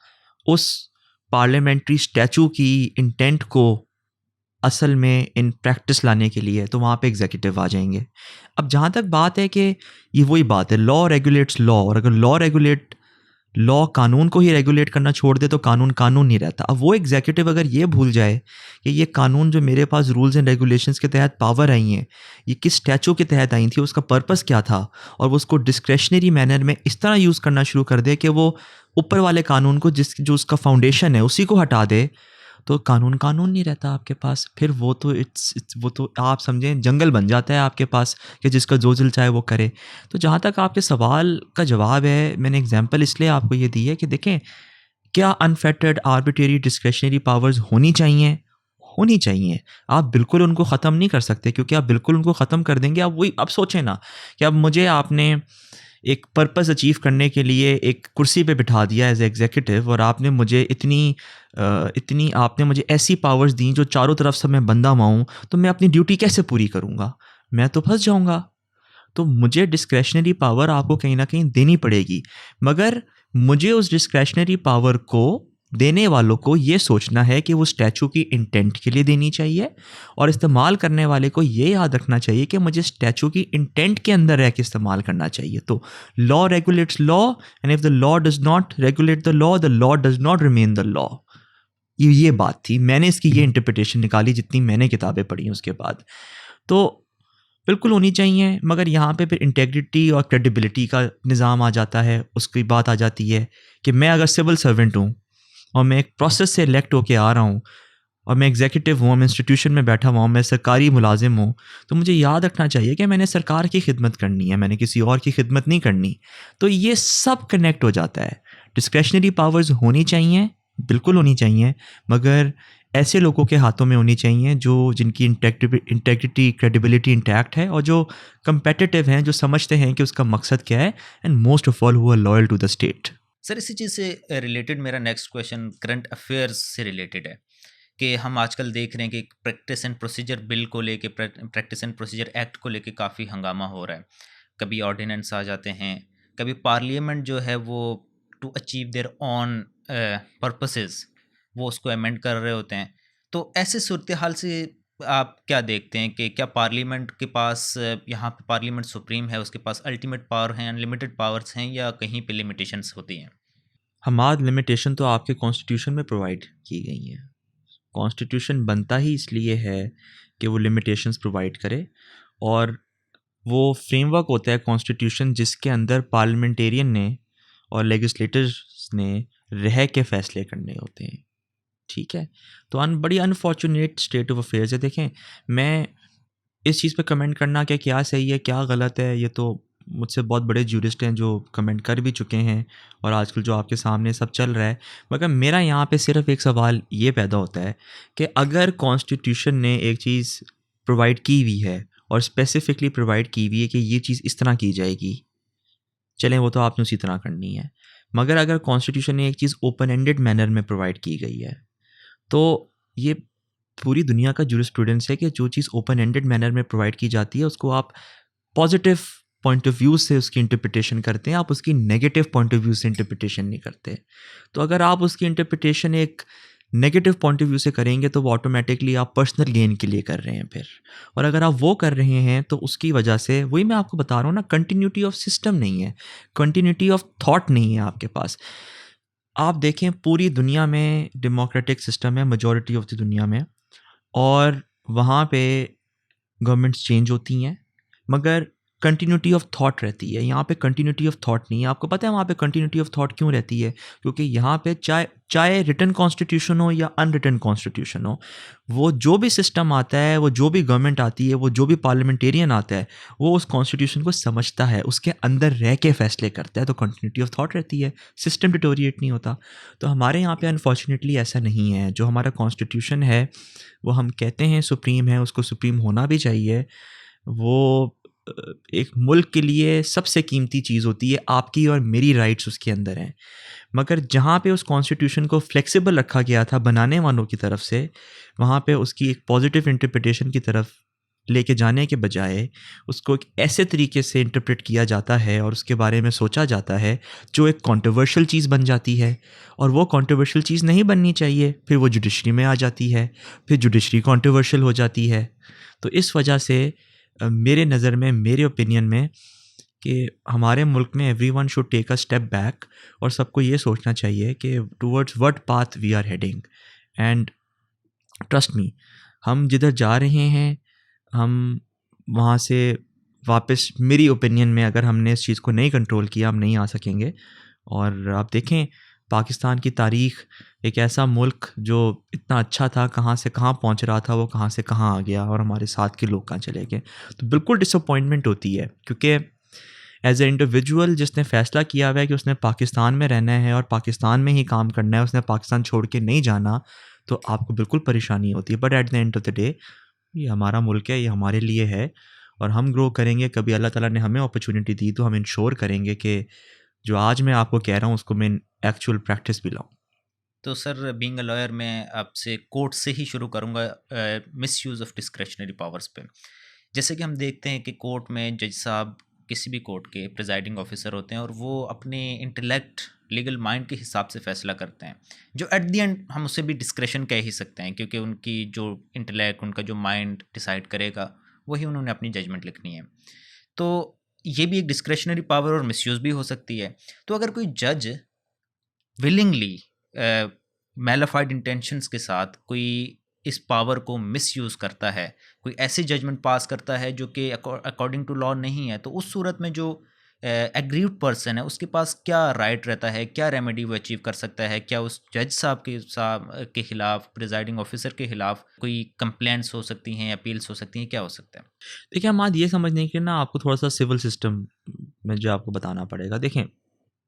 उस पार्लियामेंट्री स्टैचू की इंटेंट को असल में इन प्रैक्टिस लाने के लिए, तो वहाँ पे एग्जीक्यूटिव आ जाएंगे। अब जहाँ तक बात है कि ये वही बात है, लॉ रेगुलेट्स लॉ, और अगर लॉ रेगुलेट लॉ कानून को ही रेगुलेट करना छोड़ दे तो कानून कानून नहीं रहता। अब वो एग्जीक्यूटिव अगर ये भूल जाए कि ये कानून जो मेरे पास रूल्स एंड रेगुलेशंस के तहत पावर आई हैं, ये किस स्टैचू के तहत आई थी, उसका पर्पस क्या था, और वो उसको डिस्क्रेशनरी मैनर में इस तरह यूज़ करना शुरू कर दे कि वो ऊपर वाले कानून को जो उसका फाउंडेशन है उसी को हटा दे, तो कानून कानून नहीं रहता आपके पास। फिर वो तो वो तो आप समझें जंगल बन जाता है आपके पास कि जिसका जो दिल चाहे वो करे। तो जहाँ तक आपके सवाल का जवाब है, मैंने एग्जांपल इसलिए आपको ये दी है कि देखें, क्या अनफेटर्ड आर्बिट्रेरी डिस्क्रेशनरी पावर्स होनी चाहिए? होनी चाहिए। आप बिल्कुल उनको ख़त्म नहीं कर सकते, क्योंकि आप बिल्कुल उनको ख़त्म कर देंगे, आप वही, अब सोचें ना कि अब मुझे आपने एक पर्पस अचीव करने के लिए एक कुर्सी पे बिठा दिया एज एग्जीक्यूटिव, और आपने मुझे इतनी आपने मुझे ऐसी पावर्स दी जो चारों तरफ से मैं बंदा माऊँ, तो मैं अपनी ड्यूटी कैसे पूरी करूँगा? मैं तो फंस जाऊँगा। तो मुझे डिस्क्रेशनरी पावर आपको कहीं ना कहीं देनी पड़ेगी, मगर मुझे उस डिस्क्रेशनरी पावर को देने वालों को ये सोचना है कि वो स्टैचू की इंटेंट के लिए देनी चाहिए, और इस्तेमाल करने वाले को ये याद रखना चाहिए कि मुझे स्टैचू की इंटेंट के अंदर रह के इस्तेमाल करना चाहिए। तो law regulates law, and if the law does not regulate the law does not remain the law. ये बात थी, मैंने इसकी ये इंटरप्रिटेशन निकाली जितनी मैंने किताबें पढ़ी उसके बाद। तो बिल्कुल होनी चाहिए, मगर यहाँ पे फिर इंटेग्रिटी और क्रेडिबिलिटी का निज़ाम आ जाता है। उसकी बात आ जाती है कि मैं अगर सिविल सर्वेंट हूँ और मैं एक प्रोसेस से इलेक्ट होके आ रहा हूँ, और मैं एग्जीक्यूटिव हूँ, मैं इंस्टीट्यूशन में बैठा हुआ हूँ, मैं सरकारी मुलाजिम हूँ, तो मुझे याद रखना चाहिए कि मैंने सरकार की खिदमत करनी है, मैंने किसी और की खिदमत नहीं करनी। तो ये सब कनेक्ट हो जाता है। डिस्क्रेशनरी पावर्स होनी चाहिए, बिल्कुल होनी चाहिए, मगर ऐसे लोगों के हाथों में होनी चाहिए जिनकी इंटेग्रिटी क्रेडिबिलिटी इंटैक्ट है, और जो कंपेटिटिव हैं, जो समझते हैं कि उसका मकसद क्या है, and most of all who are loyal to the state. Sir, इसी चीज़ से रिलेटेड मेरा नेक्स्ट क्वेश्चन करंट अफेयर्स से रिलेटेड है कि हम आजकल देख रहे हैं कि प्रैक्टिस एंड प्रोसीजर बिल को लेके, प्रैक्टिस एंड प्रोसीजर एक्ट को लेके काफ़ी हंगामा हो रहा है। कभी ऑर्डिनेंस आ जाते हैं, कभी पार्लियामेंट जो है वो to achieve their own purposes वो उसको अमेंड कर रहे होते हैं। तो ऐसे सूरत हाल से आप क्या देखते हैं कि क्या पार्लियामेंट के पास, यहाँ पे पार्लियामेंट सुप्रीम है, उसके पास अल्टीमेट पावर हैं, अनलिमिटेड पावर्स हैं, या कहीं पे लिमिटेशंस होती हैं? हमारी लिमिटेशन तो आपके कॉन्स्टिट्यूशन में प्रोवाइड की गई हैं। कॉन्स्टिट्यूशन बनता ही इसलिए है कि वो लिमिटेशंस प्रोवाइड करे, और वो फ्रेमवर्क होता है कॉन्स्टिट्यूशन जिसके अंदर पार्लियामेंटेरियन ने और लेजिस्लेटर्स ने रह के फैसले करने होते हैं। ठीक है, तो बड़ी अनफॉर्चुनेट स्टेट ऑफ अफेयर्स है। देखें, मैं इस चीज़ पे कमेंट करना कि क्या सही है क्या गलत है, ये तो मुझसे बहुत बड़े जूरिस्ट हैं जो कमेंट कर भी चुके हैं, और आजकल जो आपके सामने सब चल रहा है। मगर मेरा यहाँ पे सिर्फ एक सवाल ये पैदा होता है कि अगर कॉन्स्टिट्यूशन ने एक चीज़ प्रोवाइड की हुई है, और स्पेसिफिकली प्रोवाइड की हुई है कि ये चीज़ इस तरह की जाएगी, चलें वो तो आपने उसी तरह करनी है। मगर अगर कॉन्स्टिट्यूशन ने एक चीज़ ओपन एंडेड मैनर में प्रोवाइड की गई है, तो ये पूरी दुनिया का जूरिस्प्रूडेंस है कि जो चीज़ ओपन एंडेड मैनर में प्रोवाइड की जाती है उसको आप पॉजिटिव पॉइंट ऑफ व्यू से उसकी इंटरप्रिटेशन करते हैं, आप उसकी नेगेटिव पॉइंट ऑफ व्यू से इंटरप्रिटेशन नहीं करते। तो अगर आप उसकी इंटरप्रिटेशन एक नेगेटिव पॉइंट ऑफ व्यू से करेंगे तो वो ऑटोमेटिकली आप पर्सनल गेन के लिए कर रहे हैं फिर, और अगर आप वो कर रहे हैं तो उसकी वजह से, वही मैं आपको बता रहा हूँ ना, कंटिन्यूटी ऑफ सिस्टम नहीं है, कंटिन्यूटी ऑफ थॉट नहीं है आपके पास। आप देखें पूरी दुनिया में डेमोक्रेटिक सिस्टम है, मेजॉरिटी ऑफ द दुनिया में, और वहाँ पे गवर्नमेंट्स चेंज होती हैं, मगर कंटिन्यूटी ऑफ थॉट रहती है। यहाँ पे कंटिन्यूटी ऑफ थॉट नहीं है। आपको पता है वहाँ पे कंटिन्यूटी ऑफ थॉट क्यों रहती है? क्योंकि यहाँ पे चाहे रिटन कॉन्स्टिट्यूशन हो या अनरिटन कॉन्स्टिट्यूशन हो, वो जो भी सिस्टम आता है, वो जो भी गवर्नमेंट आती है, वो जो भी पार्लियामेंटेरियन आता है, वो उस कॉन्स्टिट्यूशन को समझता है, उसके अंदर रह के फैसले करता है, तो कंटिन्यूटी ऑफ थॉट रहती है, सिस्टम डिटोरिएट नहीं होता। तो हमारे यहाँ पे अनफॉर्चुनेटली ऐसा नहीं है। जो हमारा कॉन्स्टिट्यूशन है वो हम कहते हैं सुप्रीम है, उसको सुप्रीम होना भी चाहिए। वो एक मुल्क के लिए सबसे कीमती चीज़ होती है, आपकी और मेरी राइट्स उसके अंदर हैं। मगर जहाँ पे उस कॉन्स्टिट्यूशन को फ्लेक्सिबल रखा गया था बनाने वालों की तरफ से, वहाँ पे उसकी एक पॉजिटिव इंटरप्रिटेशन की तरफ लेके जाने के बजाय उसको एक ऐसे तरीके से इंटरप्रेट किया जाता है और उसके बारे में सोचा जाता है जो एक कंट्रोवर्शियल चीज़ बन जाती है, और वो कंट्रोवर्शियल चीज़ नहीं बननी चाहिए, फिर वो जुडिशरी में आ जाती है, फिर जुडिशरी कंट्रोवर्शियल हो जाती है। तो इस वजह से मेरे नज़र में, मेरे ओपिनियन में, कि हमारे मुल्क में everyone should take a step back और सबको ये सोचना चाहिए कि towards what path we are heading. And trust me, हम जिधर जा रहे हैं हम वहाँ से वापस, मेरी ओपिनियन में, अगर हमने इस चीज़ को नहीं कंट्रोल किया हम नहीं आ सकेंगे। और आप देखें पाकिस्तान की तारीख़, एक ऐसा मुल्क जो इतना अच्छा था कहाँ से कहाँ पहुँच रहा था, वो कहाँ से कहाँ आ गया और हमारे साथ के लोग कहाँ चले गए। तो बिल्कुल डिसअपॉइंटमेंट होती है, क्योंकि एज ए इंडिविजुअल जिसने फ़ैसला किया हुआ है कि उसने पाकिस्तान में रहना है और पाकिस्तान में ही काम करना है, उसने पाकिस्तान छोड़ के नहीं जाना, तो आपको बिल्कुल परेशानी होती है। But at the end of the day ये हमारा मुल्क है, ये हमारे लिए है और हम ग्रो करेंगे। कभी अल्लाह ताला ने हमें अपॉर्चुनिटी दी तो हम इंश्योर करेंगे कि जो आज मैं आपको कह रहा हूँ उसको मैं एक्चुअल प्रैक्टिस भी लाऊँ। तो सर, बीइंग अ लॉयर, मैं आपसे कोर्ट से ही शुरू करूँगा, मिसयूज़ ऑफ डिस्क्रेशनरी पावर्स पे। जैसे कि हम देखते हैं कि कोर्ट में जज साहब किसी भी कोर्ट के प्रिजाइडिंग ऑफिसर होते हैं और वो अपने इंटेलेक्ट, लीगल माइंड के हिसाब से फैसला करते हैं, जो एट द एंड हम उसे भी डिस्क्रेशन कह ही सकते हैं, क्योंकि उनकी जो इंटेलेक्ट, उनका जो माइंड डिसाइड करेगा वही उन्होंने अपनी जजमेंट लिखनी है। तो ये भी एक डिस्क्रेशनरी पावर और मिसयूज़ भी हो सकती है। तो अगर कोई जज विलिंगली मैलिफाइड इंटेंशंस के साथ कोई इस पावर को मिसयूज़ करता है, कोई ऐसी जजमेंट पास करता है जो कि अकॉर्डिंग टू लॉ नहीं है, तो उस सूरत में जो एग्रीव्ड पर्सन है उसके पास क्या राइट रहता है, क्या रेमेडी वो अचीव कर सकता है? क्या उस जज साहब के खिलाफ, प्रिजाइडिंग ऑफिसर के खिलाफ कोई कंप्लेंट्स हो सकती हैं, अपील्स हो सकती हैं, क्या हो सकता है? देखिए, हम आज ये समझने के ना आपको थोड़ा सा सिविल सिस्टम में जो आपको बताना पड़ेगा। देखें,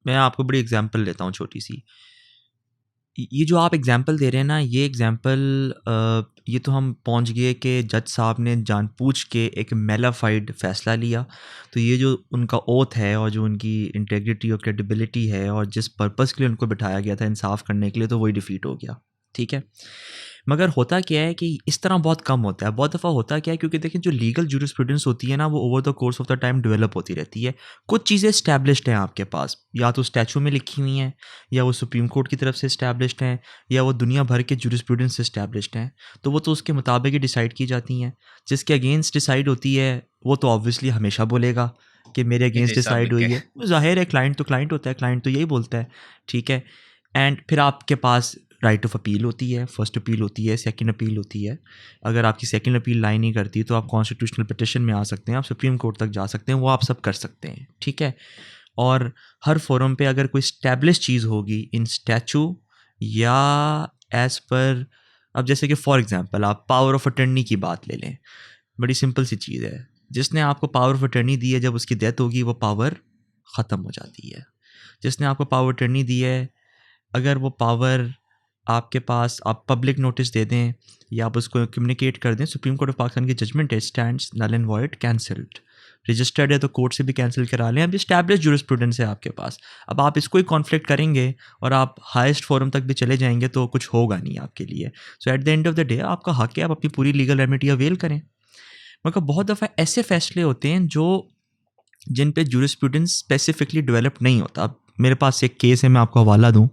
मैं आपको बड़ी एग्जांपल लेता हूँ छोटी सी। ये जो आप एग्जांपल दे रहे हैं ना, ये एग्जांपल ये तो हम पहुंच गए कि जज साहब ने जानबूझ के एक मेलाफाइड फ़ैसला लिया। तो ये जो उनका ओथ है और जो उनकी इंटेग्रिटी और क्रेडिबिलिटी है और जिस पर्पस के लिए उनको बिठाया गया था इंसाफ करने के लिए, तो वही डिफ़ीट हो गया। ठीक है। मगर होता क्या है कि इस तरह बहुत कम होता है। बहुत दफ़ा होता क्या है, क्योंकि देखिए जो लीगल जूरिस्प्रूडेंस होती है ना, वो over the course of the time develop होती रहती है। कुछ चीज़ें इस्टेब्लिश्ड हैं आपके पास, या तो स्टैचू में लिखी हुई हैं, या वो सुप्रीम कोर्ट की तरफ से इस्टेब्लिश्ड हैं, या वो दुनिया भर के जूरिस्प्रूडेंस से इस्टेब्लिश्ड हैं। तो वो तो उसके मुताबिक ही डिसाइड की जाती हैं। जिसके अगेंस्ट डिसाइड होती है वो तो ऑब्वियसली हमेशा बोलेगा कि मेरे ये अगेंस्ट जैसा डिसाइड लिख के। हुई है। ज़ाहिर है, क्लाइंट तो क्लाइंट होता है, क्लाइंट तो यही बोलता है। ठीक है। एंड फिर आपके पास राइट ऑफ अपील होती है, फर्स्ट अपील होती है, सेकंड अपील होती है। अगर आपकी सेकंड अपील लाई नहीं करती तो आप कॉन्स्टिट्यूशनल पिटिशन में आ सकते हैं, आप सुप्रीम कोर्ट तक जा सकते हैं, वो आप सब कर सकते हैं। ठीक है। और हर फोरम पे अगर कोई स्टैब्लिश चीज़ होगी इन स्टैचू या एज पर, अब जैसे कि फॉर एग्जांपल आप पावर ऑफ अटर्नी की बात ले लें, बड़ी सिंपल सी चीज़ है। जिसने आपको पावर ऑफ अटर्नी दी है, जब उसकी डेथ होगी वो पावर ख़त्म हो जाती है। जिसने आपको पावर अटर्नी दी है, अगर वो पावर आपके पास, आप पब्लिक नोटिस दे दें या आप उसको कम्युनिकेट कर दें, सुप्रीम कोर्ट ऑफ पाकिस्तान की जजमेंट है, stands null and void, cancelled. Registered है तो कोर्ट से भी कैंसिल करा लें। अब स्टैब्लिश जूरिस्प्रूडेंस है आपके पास। अब आप इसको ही कॉन्फ्लिक्ट करेंगे और आप हाईएस्ट फोरम तक भी चले जाएंगे तो कुछ होगा नहीं आपके लिए। So at the end of the day आपका हक है, आप अपनी पूरी लीगल रेमेडी अवेल करें। मगर बहुत दफ़ा ऐसे फैसले होते हैं जो जिन पे जूरिस्प्रूडेंस स्पेसिफिकली डेवलप नहीं होता। अब मेरे पास एक केस है, मैं आपको हवाला दूं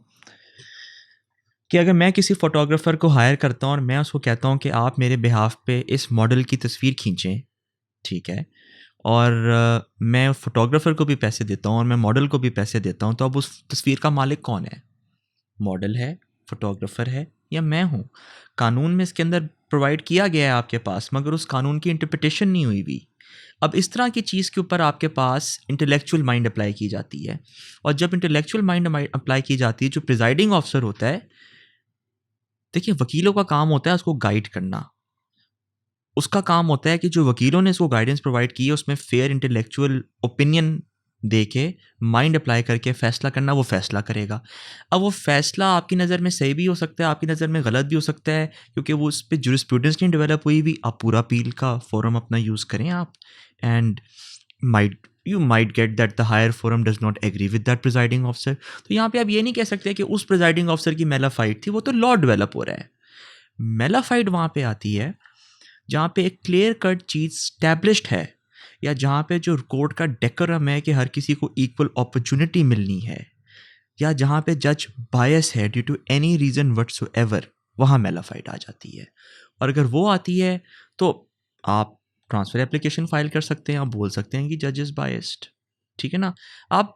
कि अगर मैं किसी फ़ोटोग्राफ़र को हायर करता हूँ और मैं उसको कहता हूँ कि आप मेरे बिहाफ पे इस मॉडल की तस्वीर खींचें, ठीक है, और मैं फ़ोटोग्राफ़र को भी पैसे देता हूँ और मैं मॉडल को भी पैसे देता हूँ, तो अब उस तस्वीर का मालिक कौन है? मॉडल है, फ़ोटोग्राफ़र है, या मैं हूँ? कानून में इसके अंदर प्रोवाइड किया गया है आपके पास, मगर उस कानून की इंटरप्रिटेशन नहीं हुई हुई। अब इस तरह की चीज़ के ऊपर आपके पास इंटेलेक्चुअल माइंड अप्लाई की जाती है, और जब इंटेलेक्चुअल माइंड अप्लाई की जाती है, जो प्रिजाइडिंग ऑफिसर होता है, देखिए वकीलों का काम होता है उसको गाइड करना। उसका काम होता है कि जो वकीलों ने इसको गाइडेंस प्रोवाइड की है उसमें फेयर इंटेलेक्चुअल ओपिनियन दे के, माइंड अप्लाई करके फ़ैसला करना, वो फ़ैसला करेगा। अब वो फ़ैसला आपकी नज़र में सही भी हो सकता है, आपकी नज़र में गलत भी हो सकता है, क्योंकि वो उस पर जूरिस्प्रूडेंस नहीं डेवलप हुई भी। आप पूरा अपील का फोरम अपना यूज़ करें आप, and you might get that the higher forum does not agree with that presiding officer। तो यहाँ पे आप ये नहीं कह सकते कि उस प्रिजाइडिंग ऑफिसर की मेलाफाइड थी, वो तो लॉ डेवलप हो रहा है। मेलाफाइड वहाँ पे आती है जहाँ पे एक क्लियर कट चीज़ स्टैब्लिश्ड है, या जहाँ पे जो कोर्ट का डेकोरम है कि हर किसी को इक्वल अपॉर्चुनिटी मिलनी है, या जहाँ पे जज बायस है due to any reason whatsoever, वहाँ मेलाफाइड आ जाती है। और अगर वो आती है तो आप ट्रांसफ़र एप्लीकेशन फाइल कर सकते हैं, आप बोल सकते हैं कि जज इज़ बायस्ड। ठीक है ना। आप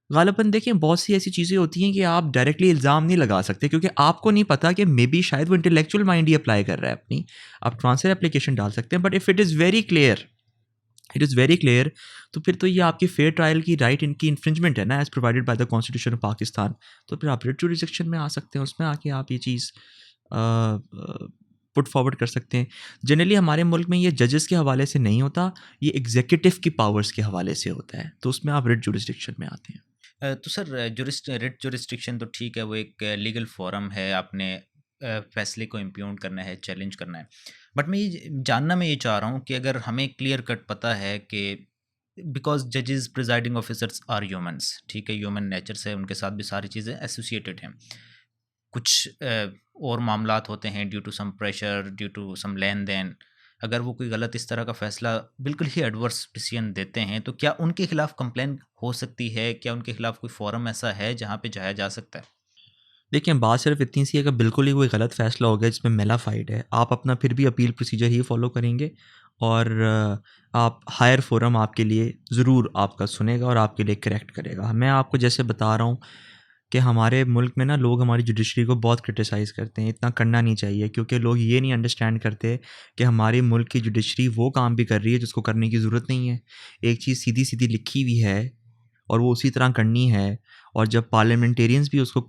गालिबन देखें बहुत सी ऐसी चीज़ें होती हैं कि आप डायरेक्टली इल्ज़ाम नहीं लगा सकते क्योंकि आपको नहीं पता कि मे बी शायद वो इंटेलेक्चुअल माइंड ही अप्लाई कर रहा है अपनी। आप ट्रांसफर एप्लीकेशन डाल सकते हैं, but if it is very clear, तो फिर तो ये आपकी फेयर ट्रायल की राइट इनकी इन्फ्रिंजमेंट है ना, as provided by the constitution of Pakistan. तो फिर आप रिट जुरिसडिक्शन में आ सकते हैं, उसमें आके आप ये चीज़ पुट फॉरवर्ड कर सकते हैं। जनरली हमारे मुल्क में ये जजेस के हवाले से नहीं होता, ये एग्जीक्यूटिव की पावर्स के हवाले से होता है, तो उसमें आप रिट जुरिसडिक्शन में आते हैं। तो सर रिट जुरिस्डिक्शन तो ठीक है, वो एक लीगल फोरम है, आपने फैसले को इम्प्यून करना है, चैलेंज करना है। बट मैं ये चाह रहा हूँ कि अगर हमें क्लियर कट पता है कि बिकॉज जजेस प्रिजाइडिंग ऑफिसर्स आर ह्यूमंस, ठीक है, ह्यूमन नेचर से उनके साथ भी सारी चीज़ें एसोसिएटेड हैं। कुछ और मामलात होते हैं due to some pressure, due to some लेन देन, अगर वो कोई गलत इस तरह का फ़ैसला बिल्कुल ही एडवर्स डिसीजन देते हैं, तो क्या उनके खिलाफ़ कंप्लेंट हो सकती है? क्या उनके खिलाफ़ कोई फ़ोरम ऐसा है जहाँ पे जाया जा सकता है? देखिए, बात सिर्फ इतनी सी है कि बिल्कुल ही कोई गलत फ़ैसला हो गया जिसमें मेलाफाइड है, आप अपना फिर भी अपील प्रोसीजर ही फ़ॉलो करेंगे और आप हायर फोरम आपके लिए ज़रूर आपका सुनेगा और आपके लिए करेक्ट करेगा। मैं आपको जैसे बता रहा हूँ कि हमारे मुल्क में ना लोग हमारी जुडिशरी को बहुत क्रिटिसाइज़ करते हैं, इतना करना नहीं चाहिए क्योंकि लोग ये नहीं अंडरस्टैंड करते कि हमारे मुल्क की जुडिशरी वो काम भी कर रही है जिसको करने की ज़रूरत नहीं है। एक चीज़ सीधी-सीधी लिखी हुई है और वो उसी तरह करनी है, और जब पार्लियामेंटेरियंस भी उसको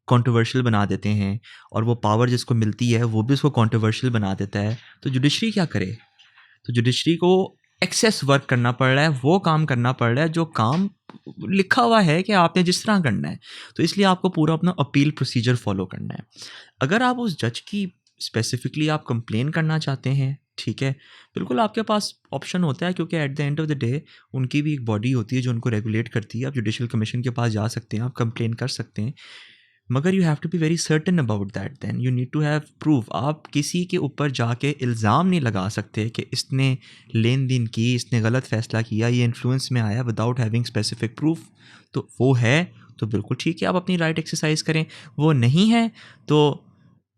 कंट्रोवर्शियल बना देते हैं और वो पावर जिसको मिलती है वो भी उसको कंट्रोवर्शियल बना देता है, तो जुडिशरी क्या करे? तो जुडिशरी को एक्सेस वर्क करना पड़ रहा है, वो काम करना पड़ रहा है जो काम लिखा हुआ है कि आपने जिस तरह करना है। तो इसलिए आपको पूरा अपना अपील प्रोसीजर फॉलो करना है। अगर आप उस जज की स्पेसिफिकली आप कंप्लेन करना चाहते हैं, ठीक है, बिल्कुल आपके पास ऑप्शन होता है क्योंकि eight the end of the day उनकी भी एक बॉडी होती है जो उनको रेगुलेट करती है। आप जुडिशल कमीशन के पास जा सकते हैं, आप कंप्लेन कर सकते हैं, मगर you have to be very certain about that, then you need to have proof. आप किसी के ऊपर जाके इल्ज़ाम नहीं लगा सकते कि इसने लेन देन की, इसने गलत फ़ैसला किया, ये इन्फ्लुएंस में आया विदाउट हैविंग स्पेसिफिक प्रूफ। तो वो है तो बिल्कुल ठीक है, आप अपनी राइट एक्सरसाइज करें। वो नहीं है तो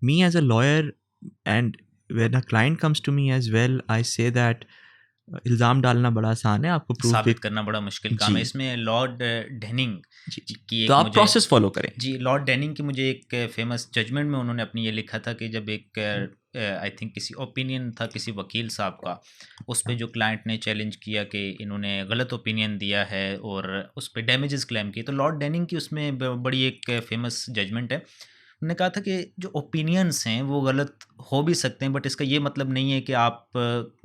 me as a lawyer and when a client comes to me as well, I say that इल्ज़ाम डालना बड़ा आसान है, आपको प्रूफ भी। साबित करना बड़ा मुश्किल काम जी है। इसमें लॉर्ड डेनिंग जी जी, की तो एक आप मुझे प्रोसेस फॉलो करें। जी, लॉर्ड डेनिंग की मुझे एक फेमस जजमेंट में उन्होंने अपनी ये लिखा था कि जब एक आई थिंक किसी ओपिनियन था किसी वकील साहब का, उस पे जो क्लाइंट ने चैलेंज किया कि इन्होंने गलत ओपिनियन दिया है और उस पे डैमेजेस क्लेम किए, तो लॉर्ड डेनिंग की उसमें बड़ी एक फेमस जजमेंट है। उन्होंने कहा था कि जो ओपिनियंस हैं वो गलत हो भी सकते हैं, बट इसका ये मतलब नहीं है कि आप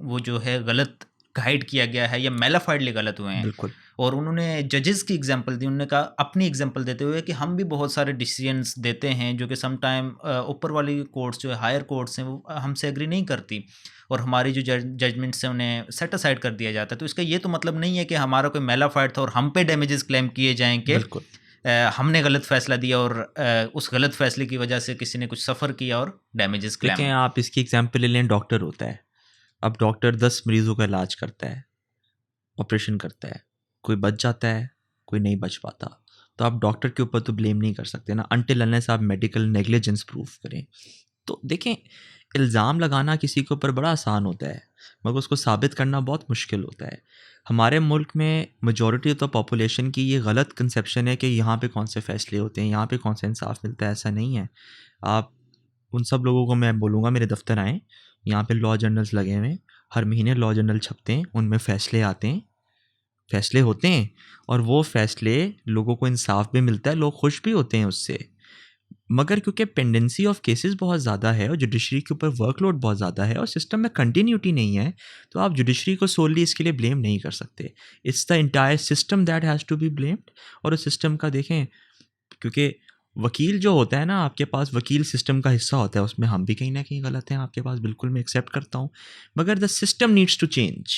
वो जो है गलत गाइड किया गया है या मेलाफाइडली गलत हुए हैं। बिल्कुल और उन्होंने जजेस की एग्जांपल दी, उन्होंने कहा अपनी एग्जांपल देते हुए कि हम भी बहुत सारे डिसीजंस देते हैं जो कि सम टाइम ऊपर वाली कोर्ट्स जो है, हायर कोर्ट्स हैं, वो हमसे एग्री नहीं करती और हमारी जो जजमेंट्स हैं उन्हें सेट असाइड कर दिया जाता है। तो इसका ये तो मतलब नहीं है कि हमारा कोई मेलाफाइड था और हम पे डैमेजेस क्लेम किए जाएं कि बिल्कुल। हमने गलत फैसला दिया और उस गलत फैसले की वजह से किसी ने कुछ सफ़र किया और डैमेजेस क्लेम देखें, हो। आप इसकी एग्जांपल ले लें, डॉक्टर होता है। अब डॉक्टर 10 मरीज़ों का इलाज करता है, ऑपरेशन करता है, कोई बच जाता है, कोई नहीं बच पाता। तो आप डॉक्टर के ऊपर तो ब्लेम नहीं कर सकते ना, अनटिल अनलेस आप मेडिकल नेग्लिजेंस प्रूफ करें। तो देखें, इल्ज़ाम लगाना किसी के ऊपर बड़ा आसान होता है, मगर उसको साबित करना बहुत मुश्किल होता है। हमारे मुल्क में मेजॉरिटी ऑफ द पॉपुलेशन की ये गलत कंसेप्शन है कि यहाँ पे कौन से फ़ैसले होते हैं, यहाँ पे कौन सा इंसाफ मिलता है। ऐसा नहीं है। आप उन सब लोगों को मैं बोलूँगा मेरे दफ्तर आएँ, यहाँ पे लॉ जर्नल्स लगे हुए हैं, हर महीने लॉ जर्नल छपते हैं, उनमें फ़ैसले आते हैं, फ़ैसले होते हैं, और वो फ़ैसले लोगों को इंसाफ भी मिलता है, लोग खुश भी होते हैं उससे। मगर क्योंकि पेंडेंसी ऑफ केसेस बहुत ज़्यादा है और जुडिशरी के ऊपर वर्कलोड बहुत ज़्यादा है और सिस्टम में कंटिन्यूटी नहीं है, तो आप जुडिशरी को सोलली इसके लिए ब्लेम नहीं कर सकते। It's the entire system that has to be blamed. और उस सिस्टम का देखें, क्योंकि वकील जो होता है ना, आपके पास वकील सिस्टम का हिस्सा होता है, उसमें हम भी कहीं ना कहीं गलत हैं आपके पास, बिल्कुल मैं एक्सेप्ट करता हूँ, मगर the system needs to change.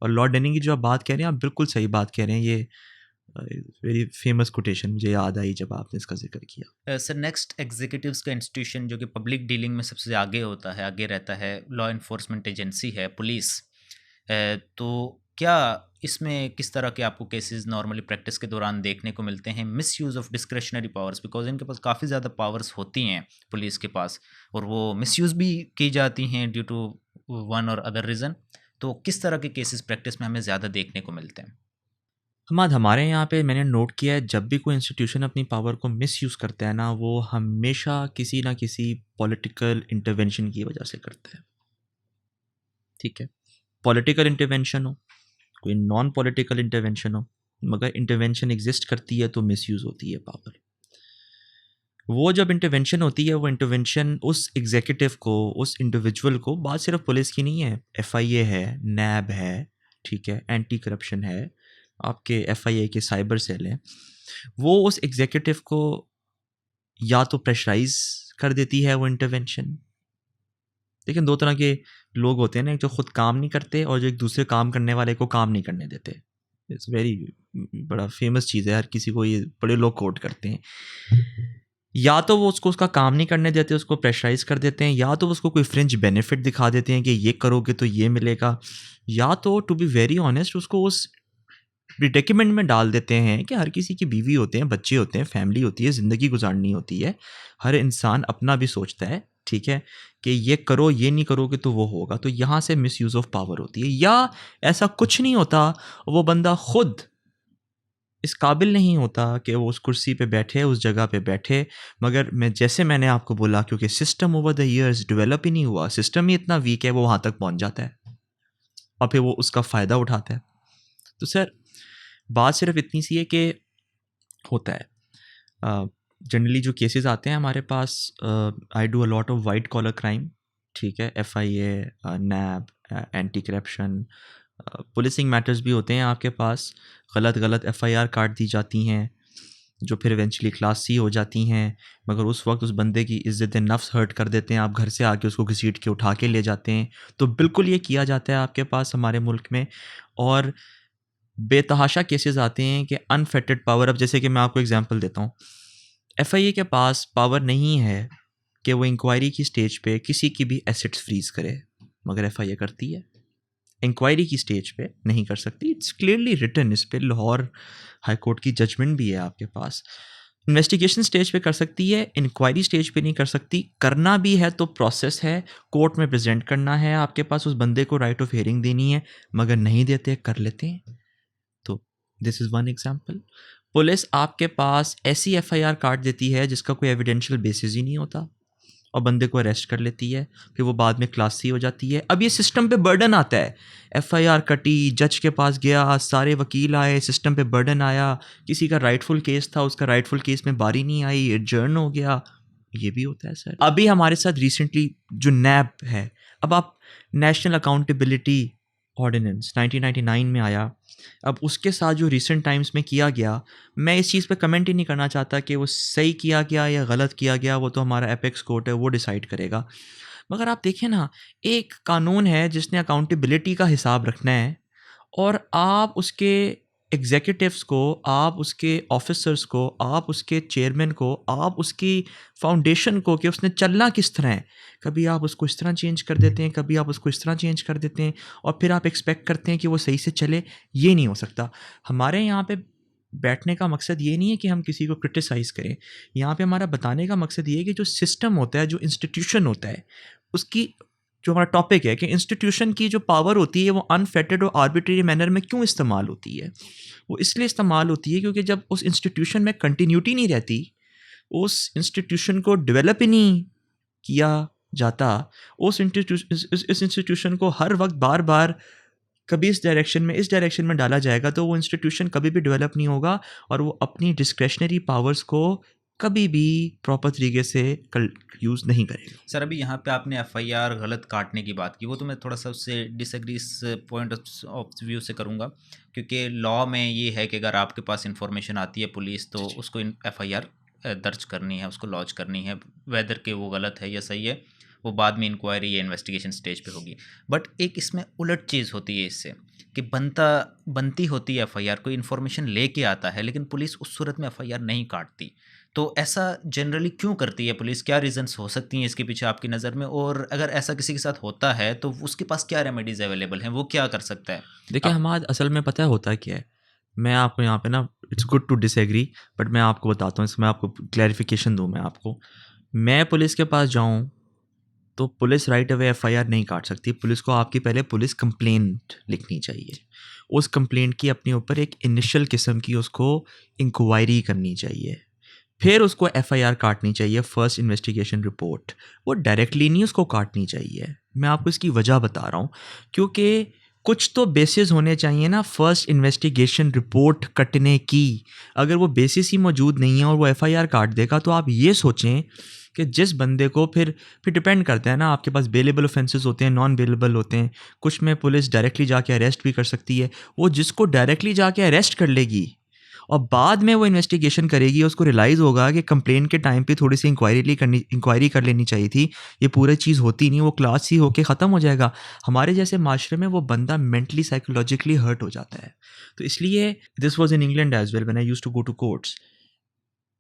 और लॉर्ड डेनिंग की जो आप बात कह रहे हैं, आप बिल्कुल सही बात कह रहे हैं। ये वेरी फेमस कोटेशन मुझे याद आई जब आपने इसका जिक्र किया। सर, नेक्स्ट एग्जीक्यूटिव्स का इंस्टीट्यूशन जो कि पब्लिक डीलिंग में सबसे आगे होता है, आगे रहता है, लॉ इन्फोर्समेंट एजेंसी है, पुलिस। तो क्या इसमें किस तरह के आपको केसेस नॉर्मली प्रैक्टिस के दौरान देखने को मिलते हैं? Miss use of discretionary powers, because इनके पास काफ़ी ज़्यादा पावर्स होती हैं पुलिस के पास, और वो मिस यूज़ भी की जाती हैं ड्यू टू वन और अदर रीज़न। तो किस तरह के केसेस प्रैक्टिस में हमें ज़्यादा देखने को मिलते हैं? हमाद, हमारे यहाँ पे मैंने नोट किया है, जब भी कोई इंस्टीट्यूशन अपनी पावर को मिसयूज़ करता है ना, वो हमेशा किसी ना किसी पॉलिटिकल इंटरवेंशन की वजह से करता है। ठीक है, पॉलिटिकल इंटरवेंशन हो, कोई नॉन पॉलिटिकल इंटरवेंशन हो, मगर इंटरवेंशन एग्जिस्ट करती है तो मिसयूज़ होती है पावर। वो जब इंटरवेंशन होती है, वो इंटरवेंशन उस एग्जीक्यूटिव को, उस इंडिविजुअल को, बात सिर्फ पुलिस की नहीं है, एफआईए है, नैब है, ठीक है, एंटी करप्शन है, आपके एफआईए के साइबर सेल हैं, वो उस एग्जीक्यूटिव को या तो प्रेशराइज कर देती है वो इंटरवेंशन। लेकिन दो तरह के लोग होते हैं ना, एक जो खुद काम नहीं करते और जो एक दूसरे काम करने वाले को काम नहीं करने देते। इट्स वेरी बड़ा फेमस चीज़ है, हर किसी को ये बड़े लोग कोट करते हैं। या तो वो उसको उसका काम नहीं करने देते, उसको प्रेशराइज कर देते हैं, या तो उसको कोई फ्रिंज बेनिफिट दिखा देते हैं कि ये करोगे तो ये मिलेगा, या तो टू बी वेरी ऑनेस्ट उसको उस प्रिडिकेमेंट में डाल देते हैं कि हर किसी की बीवी होते हैं, बच्चे होते हैं, फैमिली होती है, ज़िंदगी गुजारनी होती है, हर इंसान अपना भी सोचता है, ठीक है, कि ये करो, ये नहीं करोगे तो वो होगा। तो यहाँ से मिसयूज़ ऑफ पावर होती है। या ऐसा कुछ नहीं होता, वो बंदा खुद इस काबिल नहीं होता कि वो उस कुर्सी पे बैठे, उस जगह पे बैठे, मगर मैंने आपको बोला, क्योंकि system over the years develop ही नहीं हुआ, सिस्टम ही इतना वीक है, वो वहाँ तक पहुँच जाता है और फिर वो उसका फ़ायदा उठाता है। तो सर, बात सिर्फ इतनी सी है कि होता है जनरली जो केसेस आते हैं हमारे पास, I do a lot of white collar crime, ठीक है, FIA, NAB, anti corruption, policing matters भी होते हैं आपके पास। गलत एफआईआर काट दी जाती हैं जो फिर इवेंचुअली क्लास सी हो जाती हैं, मगर उस वक्त उस बंदे की इज़्ज़त नफ्स हर्ट कर देते हैं, आप घर से आके उसको घसीट के उठा के ले जाते हैं। तो बिल्कुल ये किया जाता है आपके पास हमारे मुल्क में। और बेतहाशा केसेस आते हैं कि अनफेटेड पावर, अब जैसे कि मैं आपको एग्जांपल देता हूँ, एफआईए के पास पावर नहीं है कि वो इंक्वायरी की स्टेज पे किसी की भी एसेट्स फ्रीज करे, मगर एफआईए करती है। इंक्वायरी की स्टेज पे नहीं कर सकती, इट्स क्लियरली रिटन, इस पे लाहौर हाई कोर्ट की जजमेंट भी है आपके पास। इन्वेस्टिगेशन स्टेज पे कर सकती है, इंक्वायरी स्टेज पे नहीं कर सकती। करना भी है तो प्रोसेस है, कोर्ट में प्रेजेंट करना है आपके पास, उस बंदे को राइट ऑफ हियरिंग देनी है, मगर नहीं देते, कर लेते हैं। तो this is one example. Police आपके पास ऐसी एफआईआर काट देती है जिसका कोई एविडेंशियल बेसिस ही नहीं होता और बंदे को अरेस्ट कर लेती है, फिर वो बाद में क्लास सी हो जाती है। अब ये सिस्टम पे बर्डन आता है, एफआईआर कटी, जज के पास गया, सारे वकील आए, सिस्टम पे बर्डन आया, किसी का राइटफुल केस था, उसका राइटफुल केस में बारी नहीं आई, एडजर्न हो गया, ये भी होता है सर। अभी हमारे साथ रिसेंटली जो नैब है, अब आप नेशनल अकाउंटेबिलिटी ऑर्डिनेंस 1999 में आया, अब उसके साथ जो रिसेंट टाइम्स में किया गया, मैं इस चीज़ पे कमेंट ही नहीं करना चाहता कि वो सही किया गया या गलत किया गया, वो तो हमारा एपेक्स कोर्ट है, वो डिसाइड करेगा। मगर आप देखें ना, एक कानून है जिसने अकाउंटेबिलिटी का हिसाब रखना है, और आप उसके एग्जीक्यूटिव्स को, आप उसके ऑफिसर्स को, आप उसके चेयरमैन को, आप उसकी फाउंडेशन को, कि उसने चलना किस तरह है, कभी आप उसको इस तरह चेंज कर देते हैं, कभी आप उसको इस तरह चेंज कर देते हैं, और फिर आप एक्सपेक्ट करते हैं कि वो सही से चले। ये नहीं हो सकता। हमारे यहाँ पे बैठने का मकसद ये नहीं है कि हम किसी को क्रिटिसाइज़ करें, यहाँ पे हमारा बताने का मकसद ये है कि जो सिस्टम होता है, जो इंस्टीट्यूशन होता है, उसकी, जो हमारा टॉपिक है कि इंस्टीट्यूशन की जो पावर होती है वो अनफेटेड और आर्बिट्रेरी मैनर में क्यों इस्तेमाल होती है। वो इसलिए इस्तेमाल होती है क्योंकि जब उस इंस्टीट्यूशन में कंटिन्यूटी नहीं रहती, उस इंस्टीट्यूशन को डेवलप ही नहीं किया जाता, उस इंस्टीट्यूशन को हर वक्त बार बार कभी इस डायरेक्शन में डाला जाएगा, तो वो इंस्टीट्यूशन कभी भी डेवलप नहीं होगा और वो अपनी डिस्क्रेशनरी पावर्स को कभी भी प्रॉपर तरीके से यूज़ नहीं करेगा। सर, अभी यहाँ पे आपने एफआईआर गलत काटने की बात की, वो तो मैं थोड़ा सा उससे डिसएग्री इस पॉइंट ऑफ व्यू से करूँगा, क्योंकि लॉ में ये है कि अगर आपके पास इंफॉर्मेशन आती है पुलिस, तो उसको एफआईआर दर्ज करनी है, उसको लॉन्च करनी है, वेदर के वो गलत है या सही है, वो बाद में इंक्वायरी या इन्वेस्टिगेशन स्टेज पे होगी। बट एक इसमें उलट चीज़ होती है इससे, कि बनती होती है एफआईआर, कोई इन्फॉर्मेशन लेके आता है, लेकिन पुलिस उस सूरत में एफआईआर नहीं काटती। तो ऐसा जनरली क्यों करती है पुलिस? क्या रीजंस हो सकती हैं इसके पीछे आपकी नज़र में? और अगर ऐसा किसी के साथ होता है तो उसके पास क्या रेमेडीज अवेलेबल हैं, वो क्या कर सकता है? देखिए हमारे असल में पता है होता क्या है, मैं आपको यहाँ पे ना, it's good to disagree, but मैं आपको बताता हूँ, इसमें आपको क्लैरिफिकेशन दूँ मैं आपको। मैं पुलिस के पास जाऊँ तो पुलिस राइट अवे एफआईआर नहीं काट सकती। पुलिस को आपकी पहले पुलिस कंप्लेंट लिखनी चाहिए, उस कंप्लेंट की अपने ऊपर एक इनिशियल किस्म की उसको इंक्वायरी करनी चाहिए, फिर उसको एफआईआर काटनी चाहिए, फर्स्ट इन्वेस्टिगेशन रिपोर्ट। वो डायरेक्टली नहीं उसको काटनी चाहिए। मैं आपको इसकी वजह बता रहा हूँ, क्योंकि कुछ तो बेसिस होने चाहिए ना फर्स्ट इन्वेस्टिगेशन रिपोर्ट कटने की। अगर वो बेसिस ही मौजूद नहीं है और वो एफआईआर काट देगा, तो आप ये सोचें कि जिस बंदे को फिर डिपेंड करता है ना, आपके पास बेलेबल ऑफेंसेस होते हैं, नॉन बेलेबल होते हैं। कुछ में पुलिस डायरेक्टली जाके अरेस्ट भी कर सकती है। वो जिसको डायरेक्टली जाके अरेस्ट कर लेगी और बाद में वो इन्वेस्टिगेशन करेगी, उसको रियलाइज़ होगा कि कंप्लेन के टाइम पे थोड़ी सी इंक्वायरी कर लेनी चाहिए थी, ये पूरी चीज़ होती नहीं, वो क्लास सी होके ख़त्म हो जाएगा। हमारे जैसे माशरे में वो बंदा मेंटली साइकोलॉजिकली हर्ट हो जाता है। तो इसलिए this was in England as well when I used to go to courts.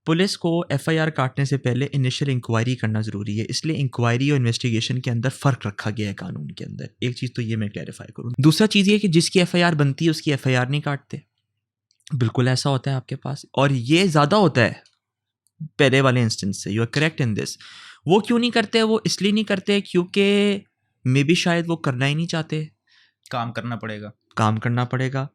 Police को एफआईआर काटने से पहले इनिशियल इंक्वायरी करना ज़रूरी है, इसलिए इंक्वायरी और इन्वेस्टिगेशन के अंदर फ़र्क रखा गया है कानून के अंदर। एक चीज़ तो ये मैं क्लैरिफाई करूँ। दूसरा चीज़ ये कि जिसकी एफआईआर बनती है उसकी एफआईआर नहीं काटते। बिल्कुल ऐसा होता है आपके पास, और ये ज़्यादा होता है पहले वाले इंस्टेंस से। You are correct in this. वो क्यों नहीं करते? वो इसलिए नहीं करते क्योंकि मे बी शायद वो करना ही नहीं चाहते, काम करना पड़ेगा,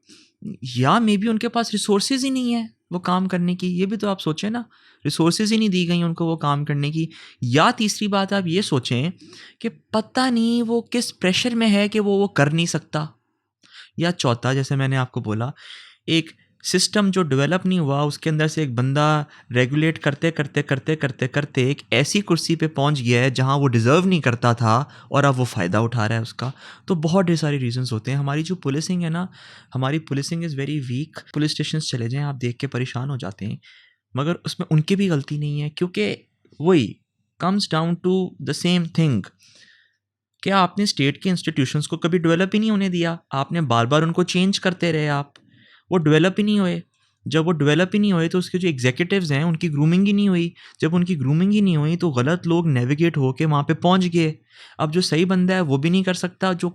या मे बी उनके पास रिसोर्सेज ही नहीं है वो काम करने की। ये भी तो आप सोचें ना, रिसोर्सेज ही नहीं दी गई उनको वो काम करने की। या तीसरी बात आप ये सोचें कि पता नहीं वो किस प्रेशर में है कि वो कर नहीं सकता। या चौथा, जैसे मैंने आपको बोला, एक सिस्टम जो डेवलप नहीं हुआ, उसके अंदर से एक बंदा रेगुलेट करते करते करते करते करते एक ऐसी कुर्सी पे पहुंच गया है जहां वो डिज़र्व नहीं करता था, और अब वो फ़ायदा उठा रहा है उसका। तो बहुत ढेर सारे रीजंस होते हैं। हमारी जो पुलिसिंग है ना, हमारी policing is very weak. Police station चले जाएं, आप देख के परेशान हो जाते हैं, मगर उसमें उनकी भी गलती नहीं है, क्योंकि वही comes down to the same thing. क्या आपने स्टेट के इंस्टीट्यूशंस को कभी डेवलप ही नहीं होने दिया? आपने बार बार उनको चेंज करते रहे, आप वो डेवलप ही नहीं हुए। जब वो डेवलप ही नहीं हुए तो उसके जो एग्जीक्यूटिव्स हैं उनकी ग्रूमिंग ही नहीं हुई। जब उनकी ग्रूमिंग ही नहीं हुई तो गलत लोग नेविगेट होके वहाँ पे पहुँच गए। अब जो सही बंदा है वो भी नहीं कर सकता, जो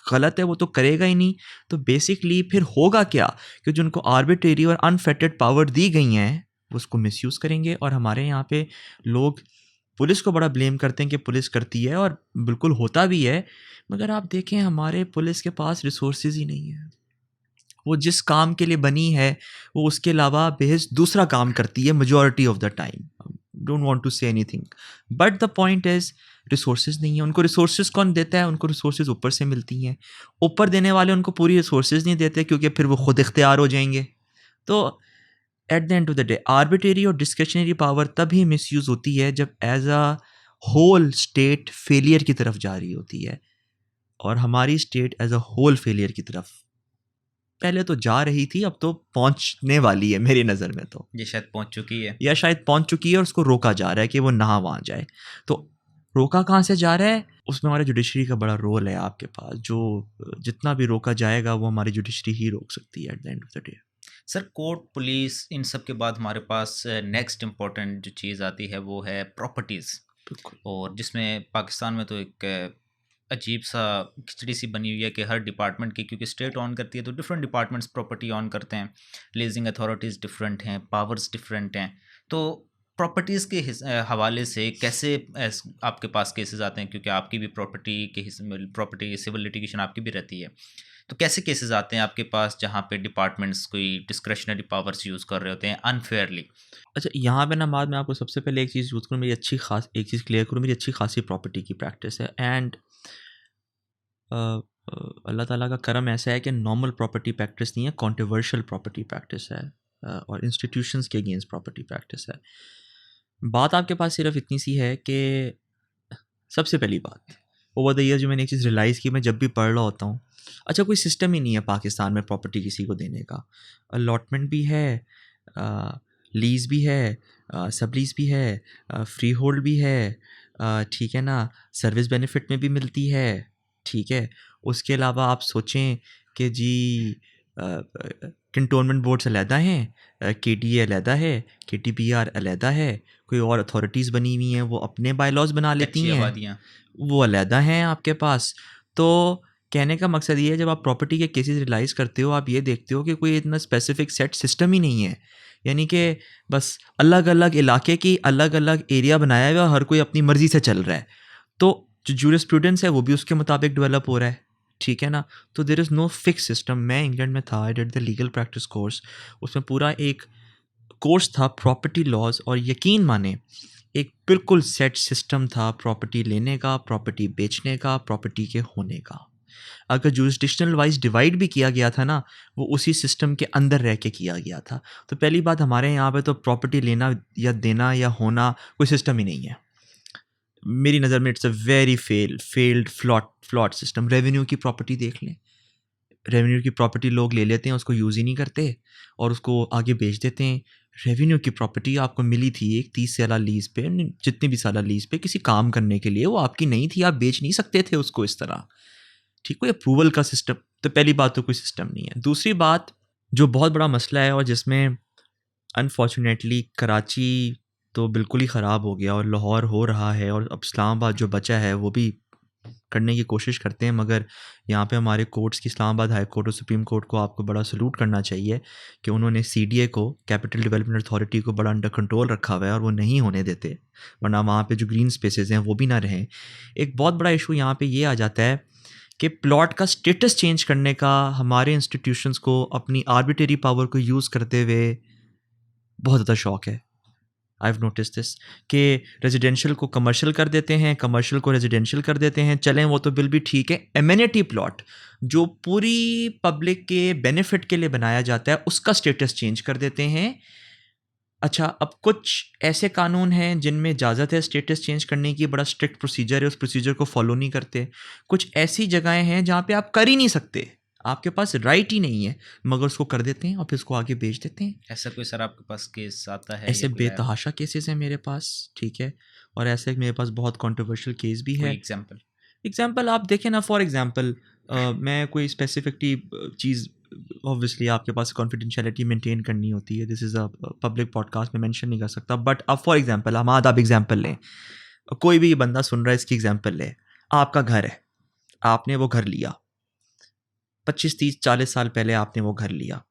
गलत है वो तो करेगा ही नहीं। तो बेसिकली फिर होगा क्या कि जो उनको आर्बिट्रेरी और अनफेटेड पावर दी गई हैं वो उसको मिसयूज़ करेंगे। और हमारे यहाँ पे लोग पुलिस को बड़ा ब्लेम करते हैं कि पुलिस करती है, और बिल्कुल होता भी है, मगर आप देखें हमारे पुलिस के पास रिसोर्सेज ही नहीं है। वो जिस काम के लिए बनी है वो उसके अलावा बेहद दूसरा काम करती है majority of the time. Don't want to say anything, but the point is resources नहीं है। उनको रिसोर्सेज कौन देता है? उनको रिसोर्सेज ऊपर से मिलती हैं। ऊपर देने वाले उनको पूरी रिसोर्सेज नहीं देते, क्योंकि फिर वो खुद इख्तियार हो जाएंगे। तो at the end of the day arbitrary और डिस्क्रिशनरी पावर तभी मिसयूज होती है जब as a whole state failure की तरफ जा रही होती है, और हमारी state as a whole failure की तरफ पहले तो जा रही थी, अब तो पहुंचने वाली है मेरी नज़र में। तो ये शायद पहुंच चुकी है, या शायद पहुंच चुकी है, और उसको रोका जा रहा है कि वो ना वहाँ जाए। तो रोका कहाँ से जा रहा है? उसमें हमारे जुडिशरी का बड़ा रोल है आपके पास। जो जितना भी रोका जाएगा वो हमारी जुडिशरी ही रोक सकती है at the end of the day. Sir court, police, इन सब के बाद हमारे पास नेक्स्ट इम्पॉर्टेंट जो चीज़ आती है वो है प्रॉपर्टीज़। और जिसमें पाकिस्तान में तो एक अजीब सा खिचड़ी सी बनी हुई है कि हर डिपार्टमेंट की, क्योंकि स्टेट ऑन करती है तो डिफरेंट डिपार्टमेंट्स प्रॉपर्टी ऑन करते हैं, लीजिंग अथॉरिटीज़ डिफरेंट हैं, पावर्स डिफरेंट हैं। तो प्रॉपर्टीज़ के हवाले से कैसे आपके पास केसेस आते हैं? क्योंकि आपकी भी प्रॉपर्टी सिविल लिटिगेशन आपकी भी रहती है, तो कैसे केसेस आते हैं आपके पास जहाँ पे डिपार्टमेंट्स कोई डिस्क्रेशनरी पावर्स यूज़ कर रहे होते हैं अनफेयरली? अच्छा, यहाँ पे ना बाद में आपको सबसे पहले एक चीज़ यूज़ करूँ, एक चीज़ क्लियर करूँ। मेरी अच्छी खासी प्रॉपर्टी की प्रैक्टिस है, एंड अल्लाह ताला का करम ऐसा है कि नॉर्मल प्रॉपर्टी प्रैक्टिस नहीं है, कॉन्ट्रोवर्शियल प्रॉपर्टी प्रैक्टिस है, और इंस्टीट्यूशंस के अगेंस्ट प्रॉपर्टी प्रैक्टिस है। बात आपके पास सिर्फ इतनी सी है कि सबसे पहली बात, ओवर द ईयर जो मैंने एक चीज़ रियलाइज़ की, मैं जब भी पढ़ रहा होता हूँ, अच्छा कोई सिस्टम ही नहीं है पाकिस्तान में प्रॉपर्टी किसी को देने का। अलॉटमेंट भी है, लीज़ भी है, सब लीज़ भी है, फ्री होल्ड भी है, ठीक है ना, सर्विस बेनिफिट में भी मिलती है, ठीक है। उसके अलावा आप सोचें कि जी कंटोनमेंट बोर्ड्स अलहदा हैं, KDA अलहदा है, KTPR अलहदा है, कोई और अथॉरिटीज़ बनी हुई हैं वो अपने बायलॉज बना लेती हैं, वो अलहदा हैं आपके पास। तो कहने का मकसद ये है, जब आप प्रॉपर्टी के केसेस रियलाइज़ करते हो, आप ये देखते हो कि कोई इतना स्पेसिफिक सेट सिस्टम ही नहीं है, यानी कि बस अलग अलग इलाके की अलग अलग एरिया बनाया हुआ, हर कोई अपनी मर्ज़ी से चल रहा है। तो जो जूरिस्प्रूडेंस है वो भी उसके मुताबिक डेवलप हो रहा है, ठीक है ना। तो there is no fix system. मैं इंग्लैंड में था, I did the legal practice course, उसमें पूरा एक कोर्स था प्रॉपर्टी लॉज, और यकीन माने एक बिल्कुल सेट सिस्टम था प्रॉपर्टी लेने का, प्रॉपर्टी बेचने का, प्रॉपर्टी के होने का। अगर जुरिस्डिक्शनल वाइज डिवाइड भी किया गया था ना, वो उसी सिस्टम के अंदर रह के किया गया था। तो पहली बात, हमारे यहाँ पे तो प्रॉपर्टी लेना या देना या होना कोई सिस्टम ही नहीं है मेरी नज़र में। It's a very failed flawed system. Revenue की प्रॉपर्टी देख लें, रेवेन्यू की प्रॉपर्टी लोग ले लेते हैं, उसको यूज़ ही नहीं करते और उसको आगे बेच देते हैं। रेवेन्यू की प्रॉपर्टी आपको मिली थी एक 30 साल लीज़ पे, जितने भी साल लीज़ पे, किसी काम करने के लिए, वो आपकी नहीं थी, आप बेच नहीं सकते थे उसको इस तरह। ठीक, कोई अप्रूवल का सिस्टम, तो पहली बात तो कोई सिस्टम नहीं है। दूसरी बात जो बहुत बड़ा मसला है और जिसमें अनफॉर्चुनेटली कराची तो बिल्कुल ही ख़राब हो गया और लाहौर हो रहा है, और अब इस्लामाबाद जो बचा है वो भी करने की कोशिश करते हैं, मगर यहाँ पे हमारे कोर्ट्स की, इस्लामाबाद हाई कोर्ट और सुप्रीम कोर्ट को आपको बड़ा सलूट करना चाहिए कि उन्होंने CDA को, कैपिटल डेवलपमेंट अथॉरिटी को, बड़ा अंडर कंट्रोल रखा हुआ है और वो नहीं होने देते, वरना वहाँ पे जो ग्रीन स्पेसेस हैं वो भी ना रहें। एक बहुत बड़ा इशू यहाँ पे ये आ जाता है कि प्लॉट का स्टेटस चेंज करने का हमारे इंस्टीट्यूशंस को अपनी आर्बिट्रेरी पावर को यूज़ करते हुए बहुत ज़्यादा शौक है। आई हैव नोटिस दिस कि रेजिडेंशियल को कमर्शियल कर देते हैं, कमर्शियल को रेजिडेंशियल कर देते हैं, चलें वो तो बिल भी ठीक है। एमिनिटी प्लॉट जो पूरी पब्लिक के बेनिफिट के लिए बनाया जाता है, उसका स्टेटस चेंज कर देते हैं। अच्छा, अब कुछ ऐसे कानून हैं जिनमें इजाज़त है स्टेटस चेंज करने की, बड़ा स्ट्रिक्ट प्रोसीजर है, उस प्रोसीजर को फॉलो नहीं करते। कुछ ऐसी जगहें हैं जहाँ पे आप कर ही नहीं सकते, आपके पास राइट ही नहीं है, मगर उसको कर देते हैं और फिर उसको आगे बेच देते हैं। ऐसा कोई सर आपके पास केस आता है ऐसे या कोई आया? बेतहाशा केसेस हैं मेरे पास, ठीक है, और ऐसे मेरे पास बहुत कंट्रोवर्शियल केस भी कोई है। एग्जांपल आप देखें ना, फॉर एग्जांपल मैं कोई स्पेसिफिकली चीज़, ऑब्वियसली आपके पास कॉन्फिडेंशियलिटी मेंटेन करनी होती है, this is a public podcast में मेंशन नहीं कर सकता, बट अब फॉर एग्जांपल हम आप एग्जांपल लें, कोई भी बंदा सुन रहा है इसकी एग्जांपल ले। आपका घर है, आपने वो घर लिया 25 30 40 साल पहले, आपने वो घर लिया,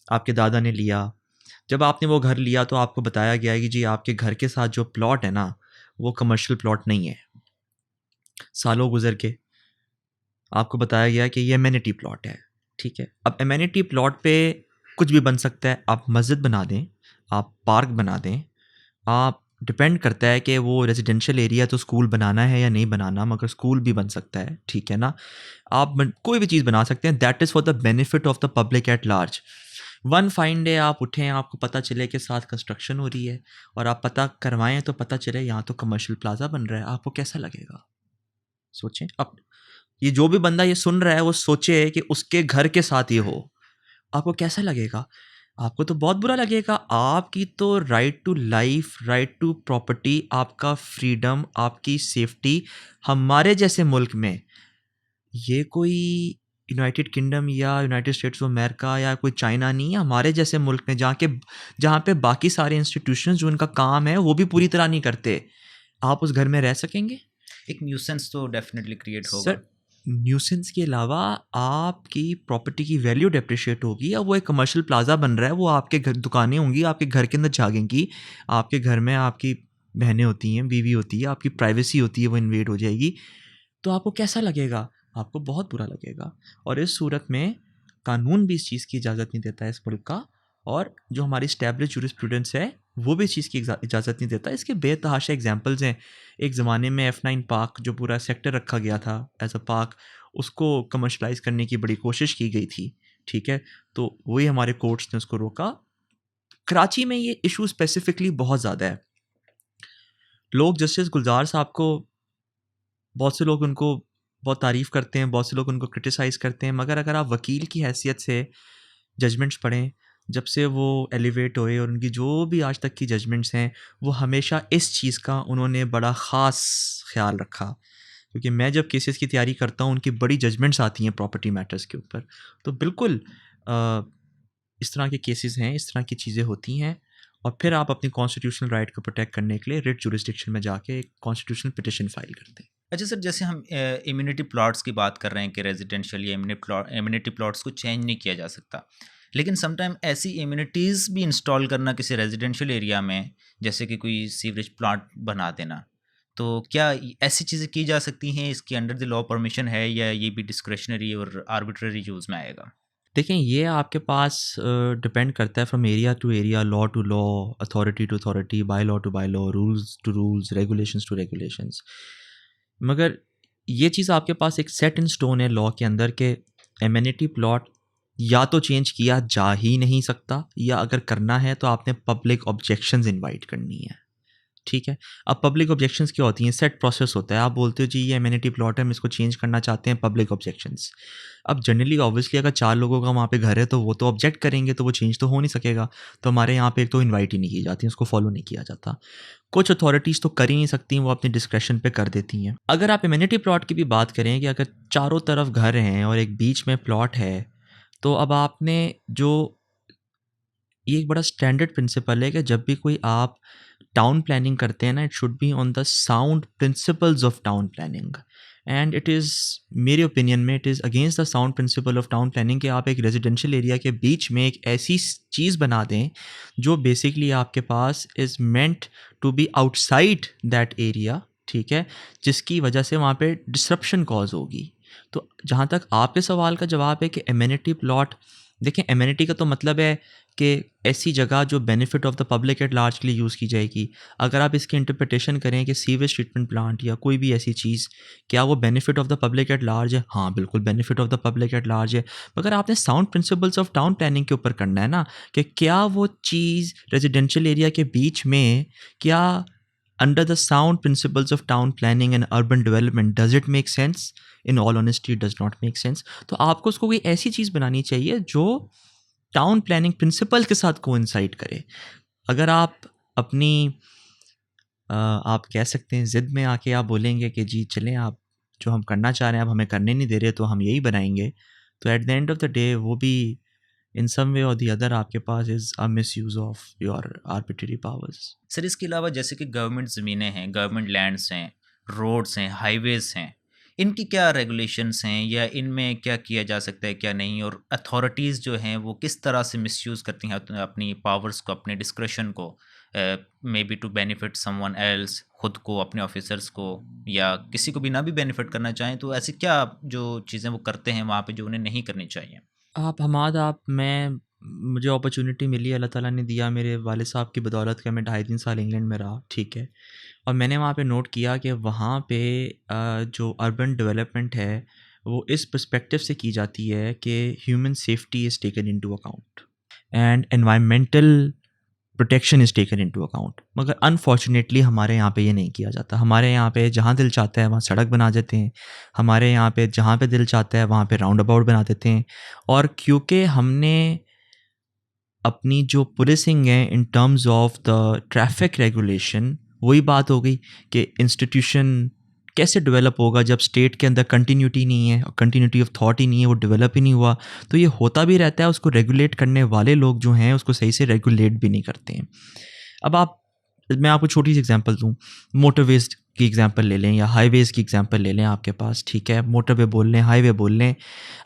आपके दादा ने लिया। जब आपने वो घर लिया तो आपको बताया गया है कि जी आपके घर के साथ जो प्लॉट है ना, वो कमर्शियल प्लॉट नहीं है। सालों गुजर के आपको बताया गया कि ये एमेनिटी प्लॉट है, ठीक है। अब एमेनिटी प्लॉट पे कुछ भी बन सकता है, आप मस्जिद बना दें, आप पार्क बना दें, आप डिपेंड करता है कि वो रेजिडेंशियल एरिया तो स्कूल बनाना है या नहीं बनाना, मगर स्कूल भी बन सकता है, ठीक है ना। आप कोई भी चीज़ बना सकते हैं, that is for the benefit of the public at large. One fine day आप उठें, आपको पता चले कि साथ कंस्ट्रक्शन हो रही है और आप पता करवाएं तो पता चले यहाँ तो कमर्शियल प्लाजा बन रहा है, आपको कैसा लगेगा? सोचें। अब ये जो भी बंदा ये सुन रहा है वो सोचे कि उसके घर के साथ ये हो, आपको कैसा लगेगा? आपको तो बहुत बुरा लगेगा। आपकी तो right to life, right to property, आपका फ्रीडम, आपकी सेफ्टी, हमारे जैसे मुल्क में, ये कोई यूनाइटेड किंगडम या यूनाइटेड स्टेट्स ऑफ अमेरिका या कोई चाइना नहीं है, हमारे जैसे मुल्क में जहाँ पे बाकी सारे इंस्टीट्यूशंस जो उनका काम है वो भी पूरी तरह नहीं करते, आप उस घर में रह सकेंगे? एक न्यूसेंस तो डेफिनेटली क्रिएट होगा सर, न्यूसेंस के अलावा आपकी प्रॉपर्टी की वैल्यू डेप्रिशिएट होगी। अब वो एक कमर्शियल प्लाजा बन रहा है, वो आपके घर दुकानें होंगी, आपके घर के अंदर झागेंगी, आपके घर में आपकी बहनें होती हैं, बीवी होती है, आपकी प्राइवेसी होती है, वो इन्वेड हो जाएगी। तो आपको कैसा लगेगा? आपको बहुत बुरा लगेगा। और इस सूरत में कानून भी इस चीज़ की इजाज़त नहीं देता है इस मुल्क का, और जो हमारी स्टैब्लिश जूरिस्प्रूडेंस है वो भी इस चीज़ की इजाज़त नहीं देता। इसके बेतहाशा एग्जांपल्स हैं। एक ज़माने में F9 पार्क जो पूरा सेक्टर रखा गया था एज अ पार्क, उसको कमर्शलाइज करने की बड़ी कोशिश की गई थी, ठीक है, तो वही हमारे कोर्ट्स ने उसको रोका। कराची में ये इशू स्पेसिफिकली बहुत ज़्यादा है। लोग जस्टिस गुलजार साहब को, बहुत से लोग उनको बहुत तारीफ़ करते हैं, बहुत से लोग उनको क्रिटिसाइज़ करते हैं, मगर अगर आप वकील की हैसियत से जजमेंट्स पढ़ें, जब से वो एलिवेट हुए और उनकी जो भी आज तक की जजमेंट्स हैं, वो हमेशा इस चीज़ का उन्होंने बड़ा ख़ास ख्याल रखा। क्योंकि मैं जब केसेस की तैयारी करता हूँ, उनकी बड़ी जजमेंट्स आती हैं प्रॉपर्टी मैटर्स के ऊपर, तो बिल्कुल इस तरह के केसेस हैं, इस तरह की चीज़ें होती हैं, और फिर आप अपनी कॉन्स्टिट्यूशनल राइट को प्रोटेक्ट करने के लिए रिट जुरिस्डिक्शन में जाके एक कॉन्स्टिट्यूशनल पिटिशन फाइल करते हैं। अच्छा सर, जैसे हम इम्यूनिटी प्लॉट्स की बात कर रहे हैं कि रेजिडेंशियल या इम्यूनिटी प्लॉट्स को चेंज नहीं किया जा सकता, लेकिन समटाइम ऐसी इम्यूनिटीज़ भी इंस्टॉल करना किसी रेजिडेंशियल एरिया में, जैसे कि कोई सीवरेज प्लांट बना देना, तो क्या ऐसी चीज़ें की जा सकती हैं, इसके अंडर द लॉ परमिशन है, या ये भी डिस्क्रेशनरी और आर्बिट्ररी यूज़ में आएगा? देखें, ये आपके पास डिपेंड करता है from area to area, law to law, authority to authority, by law to by law, rules to rules, regulations to regulations. मगर ये चीज़ आपके पास एक सेट इन स्टोन है लॉ के अंदर के एमेनिटी प्लॉट या तो चेंज किया जा ही नहीं सकता, या अगर करना है तो आपने पब्लिक ऑब्जेक्शंस इनवाइट करनी है। ठीक है। अब पब्लिक ऑब्जेक्शंस क्या होती हैं? सेट प्रोसेस होता है। आप बोलते हो जी ये एमेनिटी प्लॉट है, हम इसको चेंज करना चाहते हैं, पब्लिक ऑब्जेक्शंस। अब जनरली ऑब्वियसली अगर 4 लोगों का वहाँ पे घर है तो वो तो ऑब्जेक्ट करेंगे, तो वो चेंज तो हो नहीं सकेगा। तो हमारे यहाँ पे एक तो इन्वाइट ही नहीं की जाती, उसको फॉलो नहीं किया जाता। कुछ अथॉरिटीज़ तो कर ही नहीं सकती, वो अपने डिस्क्रेशन पे कर देती हैं। अगर आप एमेनिटी प्लॉट की भी बात करें कि अगर चारों तरफ घर हैं और एक बीच में प्लॉट है, तो अब आपने जो ये एक बड़ा स्टैंडर्ड प्रिंसिपल है कि जब भी कोई आप टाउन प्लानिंग करते हैं ना, it should be on the sound principles of town planning. And it is, मेरे ओपिनियन में it is against the sound principle of town planning कि आप एक रेजिडेंशियल एरिया के बीच में एक ऐसी चीज़ बना दें जो बेसिकली आपके पास is meant to be outside that area, ठीक है, जिसकी वजह से वहाँ पे डिसरप्शन कॉज होगी। तो जहाँ तक आपके सवाल का जवाब है कि एमेनिटी प्लॉट, देखें एमेनिटी का तो मतलब है कि ऐसी जगह जो benefit of the public at large के लिए यूज़ की जाएगी। अगर आप इसकी इंटरप्रिटेशन करें कि सीवेज ट्रीटमेंट प्लांट या कोई भी ऐसी चीज़, क्या वो benefit of the public at large है? हाँ, बिल्कुल benefit of the public at large है। मगर आपने sound principles of town planning के ऊपर करना है ना, कि क्या वो चीज़ रेजिडेंशियल एरिया के बीच में, क्या under the sound principles of town planning and urban development, does it make sense? In all honesty, it does not make sense. तो आपको उसको कोई ऐसी चीज़ बनानी चाहिए जो टाउन प्लानिंग प्रिंसिपल के साथ कोइंसाइड करे। अगर आप अपनी आप कह सकते हैं ज़िद में आके आप बोलेंगे कि जी चलें, आप जो हम करना चाह रहे हैं आप हमें करने नहीं दे रहे, तो हम यही बनाएंगे, तो at the end of the day वो भी इन सम वे और दी अदर आपके पास is a misuse of your arbitrary powers. Sir, इसके अलावा जैसे कि गवर्नमेंट ज़मीनें हैं, गवर्नमेंट लैंड्स हैं, रोड्स हैं, हाईवेज़ हैं, इनकी क्या रेगुलेशंस हैं, या इनमें क्या किया जा सकता है, क्या नहीं? और अथॉरिटीज़ जो हैं वो किस तरह से मिसयूज़ करती हैं अपनी पावर्स को, अपने डिस्क्रेशन को, maybe to benefit someone else, खुद को, अपने ऑफिसर्स को, या किसी को भी ना भी बेनिफिट करना चाहें, तो ऐसी क्या जो चीज़ें वो करते हैं वहाँ पे जो उन्हें नहीं करनी चाहिए? आप हमाद आप मैं मुझे अपॉर्चुनिटी मिली, अल्लाह ताला ने दिया मेरे वालिद साहब की बदौलत कि मैं 2.5-3 साल इंग्लैंड में रहा, ठीक है। और मैंने वहाँ पे नोट किया कि वहाँ पे जो अर्बन डेवलपमेंट है वो इस पर्सपेक्टिव से की जाती है कि human safety is taken into account and environmental protection is taken into account. मगर अनफॉर्चुनेटली हमारे यहाँ पे ये नहीं किया जाता। हमारे यहाँ पे जहाँ दिल चाहता है वहाँ सड़क बना देते हैं, हमारे यहाँ पे जहाँ पे दिल चाहता है वहाँ पे राउंड अबाउट बना देते हैं। और क्योंकि हमने अपनी जो पुलिसिंग है इन terms of the traffic regulation, वही बात हो गई कि इंस्टीट्यूशन कैसे डेवलप होगा जब स्टेट के अंदर कंटिन्यूटी नहीं है, कंटिन्यूटी ऑफ थॉट ही नहीं है, वो डेवलप ही नहीं हुआ। तो ये होता भी रहता है, उसको रेगुलेट करने वाले लोग जो हैं उसको सही से रेगुलेट भी नहीं करते हैं। अब मैं आपको छोटी सी एग्जांपल दूं, मोटरवेज की एग्जांपल ले लें या हाईवेज़ की एग्जांपल ले लें आपके पास, ठीक है। मोटरवे बोल लें, हाईवे बोल लें।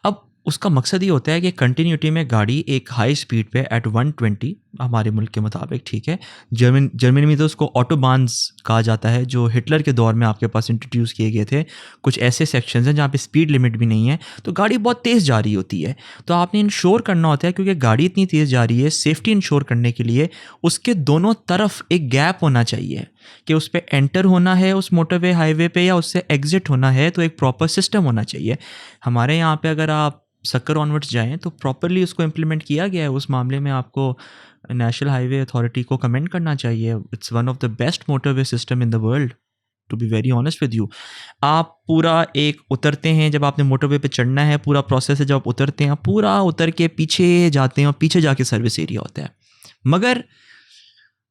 अब उसका मकसद ये होता है कि कंटिन्यूटी में गाड़ी एक हाई स्पीड पे एट 120 हमारे मुल्क के मुताबिक, ठीक है। जर्मनी में तो उसको ऑटोबान्स कहा जाता है, जो हिटलर के दौर में आपके पास इंट्रोड्यूस किए गए थे। कुछ ऐसे सेक्शंस हैं जहाँ पे स्पीड लिमिट भी नहीं है, तो गाड़ी बहुत तेज़ जा रही होती है। तो आपने इंश्योर करना होता है, क्योंकि गाड़ी इतनी तेज़ जा रही है, सेफ्टी इंश्योर करने के लिए उसके दोनों तरफ एक गैप होना चाहिए कि उस पर एंटर होना है उस मोटरवे हाईवे पे या उससे एग्जिट होना है, तो एक प्रॉपर सिस्टम होना चाहिए। हमारे यहाँ पे अगर आप सक्कर ऑनवर्ड्स जाएं तो प्रॉपरली उसको इम्प्लीमेंट किया गया है। उस मामले में आपको नेशनल हाईवे अथॉरिटी को कमेंट करना चाहिए। It's one of the best motorway system in the world, to be very honest with you. आप पूरा एक उतरते हैं, जब आपने मोटरवे पे चढ़ना है, पूरा प्रोसेस है, जब आप उतरते हैं पूरा उतर के पीछे जाते हैं और पीछे जाके सर्विस एरिया होता है। मगर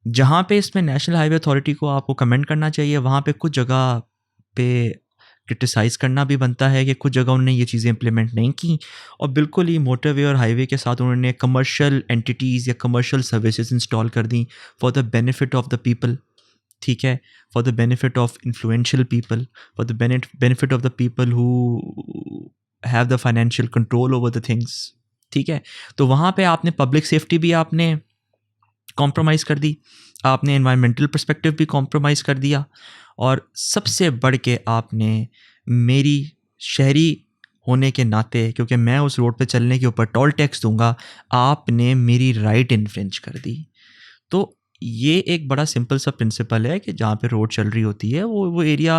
जहाँ पे इसमें नेशनल हाईवे अथॉरिटी को आपको कमेंट करना चाहिए, वहाँ पे कुछ जगह पे क्रिटिसाइज़ करना भी बनता है कि कुछ जगह उन्होंने ये चीज़ें इंप्लीमेंट नहीं की। और बिल्कुल ही मोटरवे और हाईवे के साथ उन्होंने कमर्शियल एंटिटीज़ या कमर्शियल सर्विसेज इंस्टॉल कर दी for the benefit of the people, ठीक है, for the benefit of influential people, for the benefit of the people who have the financial control over the things, ठीक है। तो वहाँ पे आपने पब्लिक सेफ्टी भी आपने कॉम्प्रोमाइज़ कर दी, आपने एनवायरमेंटल पर्सपेक्टिव भी कॉम्प्रोमाइज़ कर दिया, और सबसे बढ़ के आपने मेरी शहरी होने के नाते, क्योंकि मैं उस रोड पे चलने के ऊपर टोल टैक्स दूंगा, आपने मेरी राइट इन्फ्रिंज कर दी। तो ये एक बड़ा सिंपल सा प्रिंसिपल है कि जहाँ पे रोड चल रही होती है वो एरिया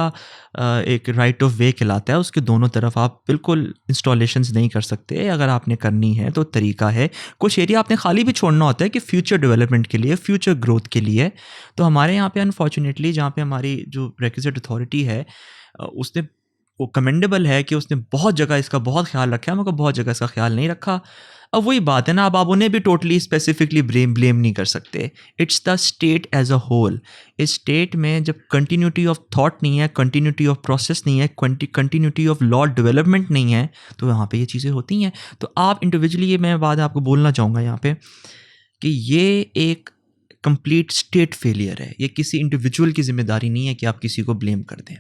एक राइट ऑफ वे कहलाता है, उसके दोनों तरफ आप बिल्कुल इंस्टॉलेशंस नहीं कर सकते। अगर आपने करनी है तो तरीका है, कुछ एरिया आपने खाली भी छोड़ना होता है कि फ्यूचर डेवलपमेंट के लिए, फ्यूचर ग्रोथ के लिए। तो हमारे यहाँ पे अनफॉर्चुनेटली जहाँ पे हमारी जो रेक्विजिट अथॉरिटी है, उसने, वो कमेंडेबल है कि उसने बहुत जगह इसका बहुत ख्याल रखा है, मगर बहुत जगह इसका ख्याल नहीं रखा। अब वही बात है ना, अब आप उन्हें भी टोटली स्पेसिफिकली ब्लेम नहीं कर सकते। It's the state as a whole. इस स्टेट में जब कंटिन्यूटी ऑफ थॉट नहीं है, कंटिन्यूटी ऑफ प्रोसेस नहीं है, कंटिन्यूटी ऑफ लॉ डेवलपमेंट नहीं है, तो यहाँ पे ये चीज़ें होती हैं। तो आप इंडिविजुअली, ये मैं बात आपको बोलना चाहूँगा यहाँ पे कि ये एक कंप्लीट स्टेट फेलियर है। ये किसी इंडिविजुअल की जिम्मेदारी नहीं है कि आप किसी को ब्लेम कर दें।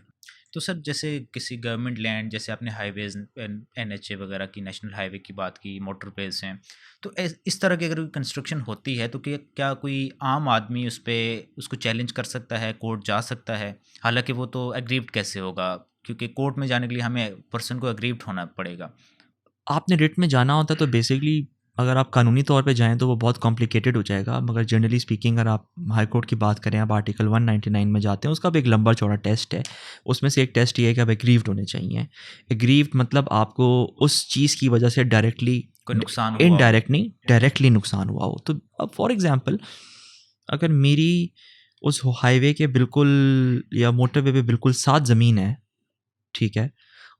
तो सर, जैसे किसी गवर्नमेंट लैंड, जैसे आपने हाईवेज, NHA वगैरह की, नेशनल हाईवे की बात की, मोटरवेज हैं, तो इस तरह की अगर कंस्ट्रक्शन होती है तो क्या कोई आम आदमी उसको चैलेंज कर सकता है, कोर्ट जा सकता है? हालांकि वो तो एग्रीव्ड कैसे होगा, क्योंकि कोर्ट में जाने के लिए हमें पर्सन को एग्रीव्ड होना पड़ेगा। आपने रिट में जाना होता तो बेसिकली अगर आप कानूनी तौर पे जाएं तो वो बहुत कॉम्प्लिकेटेड हो जाएगा, मगर जनरली स्पीकिंग अगर आप हाई कोर्ट की बात करें, आप आर्टिकल 199 में जाते हैं, उसका भी एक लंबा चौड़ा टेस्ट है। उसमें से एक टेस्ट ये है कि आप एग्रीव्ड होने चाहिए। एग्रीव्ड मतलब आपको उस चीज़ की वजह से डायरेक्टली, कोई नुकसान हुआ हो। इनडायरेक्ट नहीं, डायरेक्टली नुकसान हुआ हो। तो अब फॉर एग्जांपल, अगर मेरी उस हाईवे के बिल्कुल या मोटरवे पे बिल्कुल साथ ज़मीन है, ठीक है,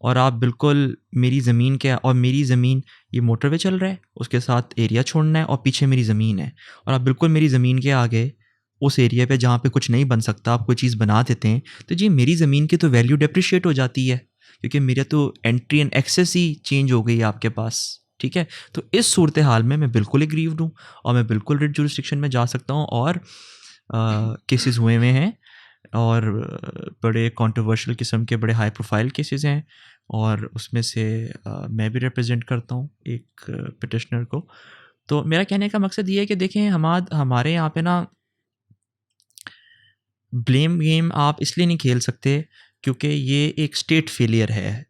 और आप बिल्कुल मेरी ज़मीन के, और मेरी ज़मीन, ये मोटरवे चल रहा है, उसके साथ एरिया छोड़ना है और पीछे मेरी ज़मीन है, और आप बिल्कुल मेरी ज़मीन के आगे उस एरिया पे जहाँ पे कुछ नहीं बन सकता आप कोई चीज़ बना देते हैं, तो जी मेरी ज़मीन की तो वैल्यू डेप्रिशिएट हो जाती है, क्योंकि मेरा तो एंट्री एंड एक्सेस ही चेंज हो गई है आपके पास। ठीक है, तो इस सूरत हाल में मैं बिल्कुल एग्रीव्ड हूँ और मैं बिल्कुल रिट जुरिस्डिक्शन में जा सकता हूँ, और केसेस हुए हुए हैं, और बड़े कंट्रोवर्शियल किस्म के, बड़े हाई प्रोफाइल केसेस हैं, और उसमें से मैं भी रिप्रेजेंट करता हूँ एक पिटिशनर को। तो मेरा कहने का मकसद ये है कि देखें, हमारे यहाँ पे ना ब्लेम गेम आप इसलिए नहीं खेल सकते क्योंकि ये एक स्टेट फेलियर है।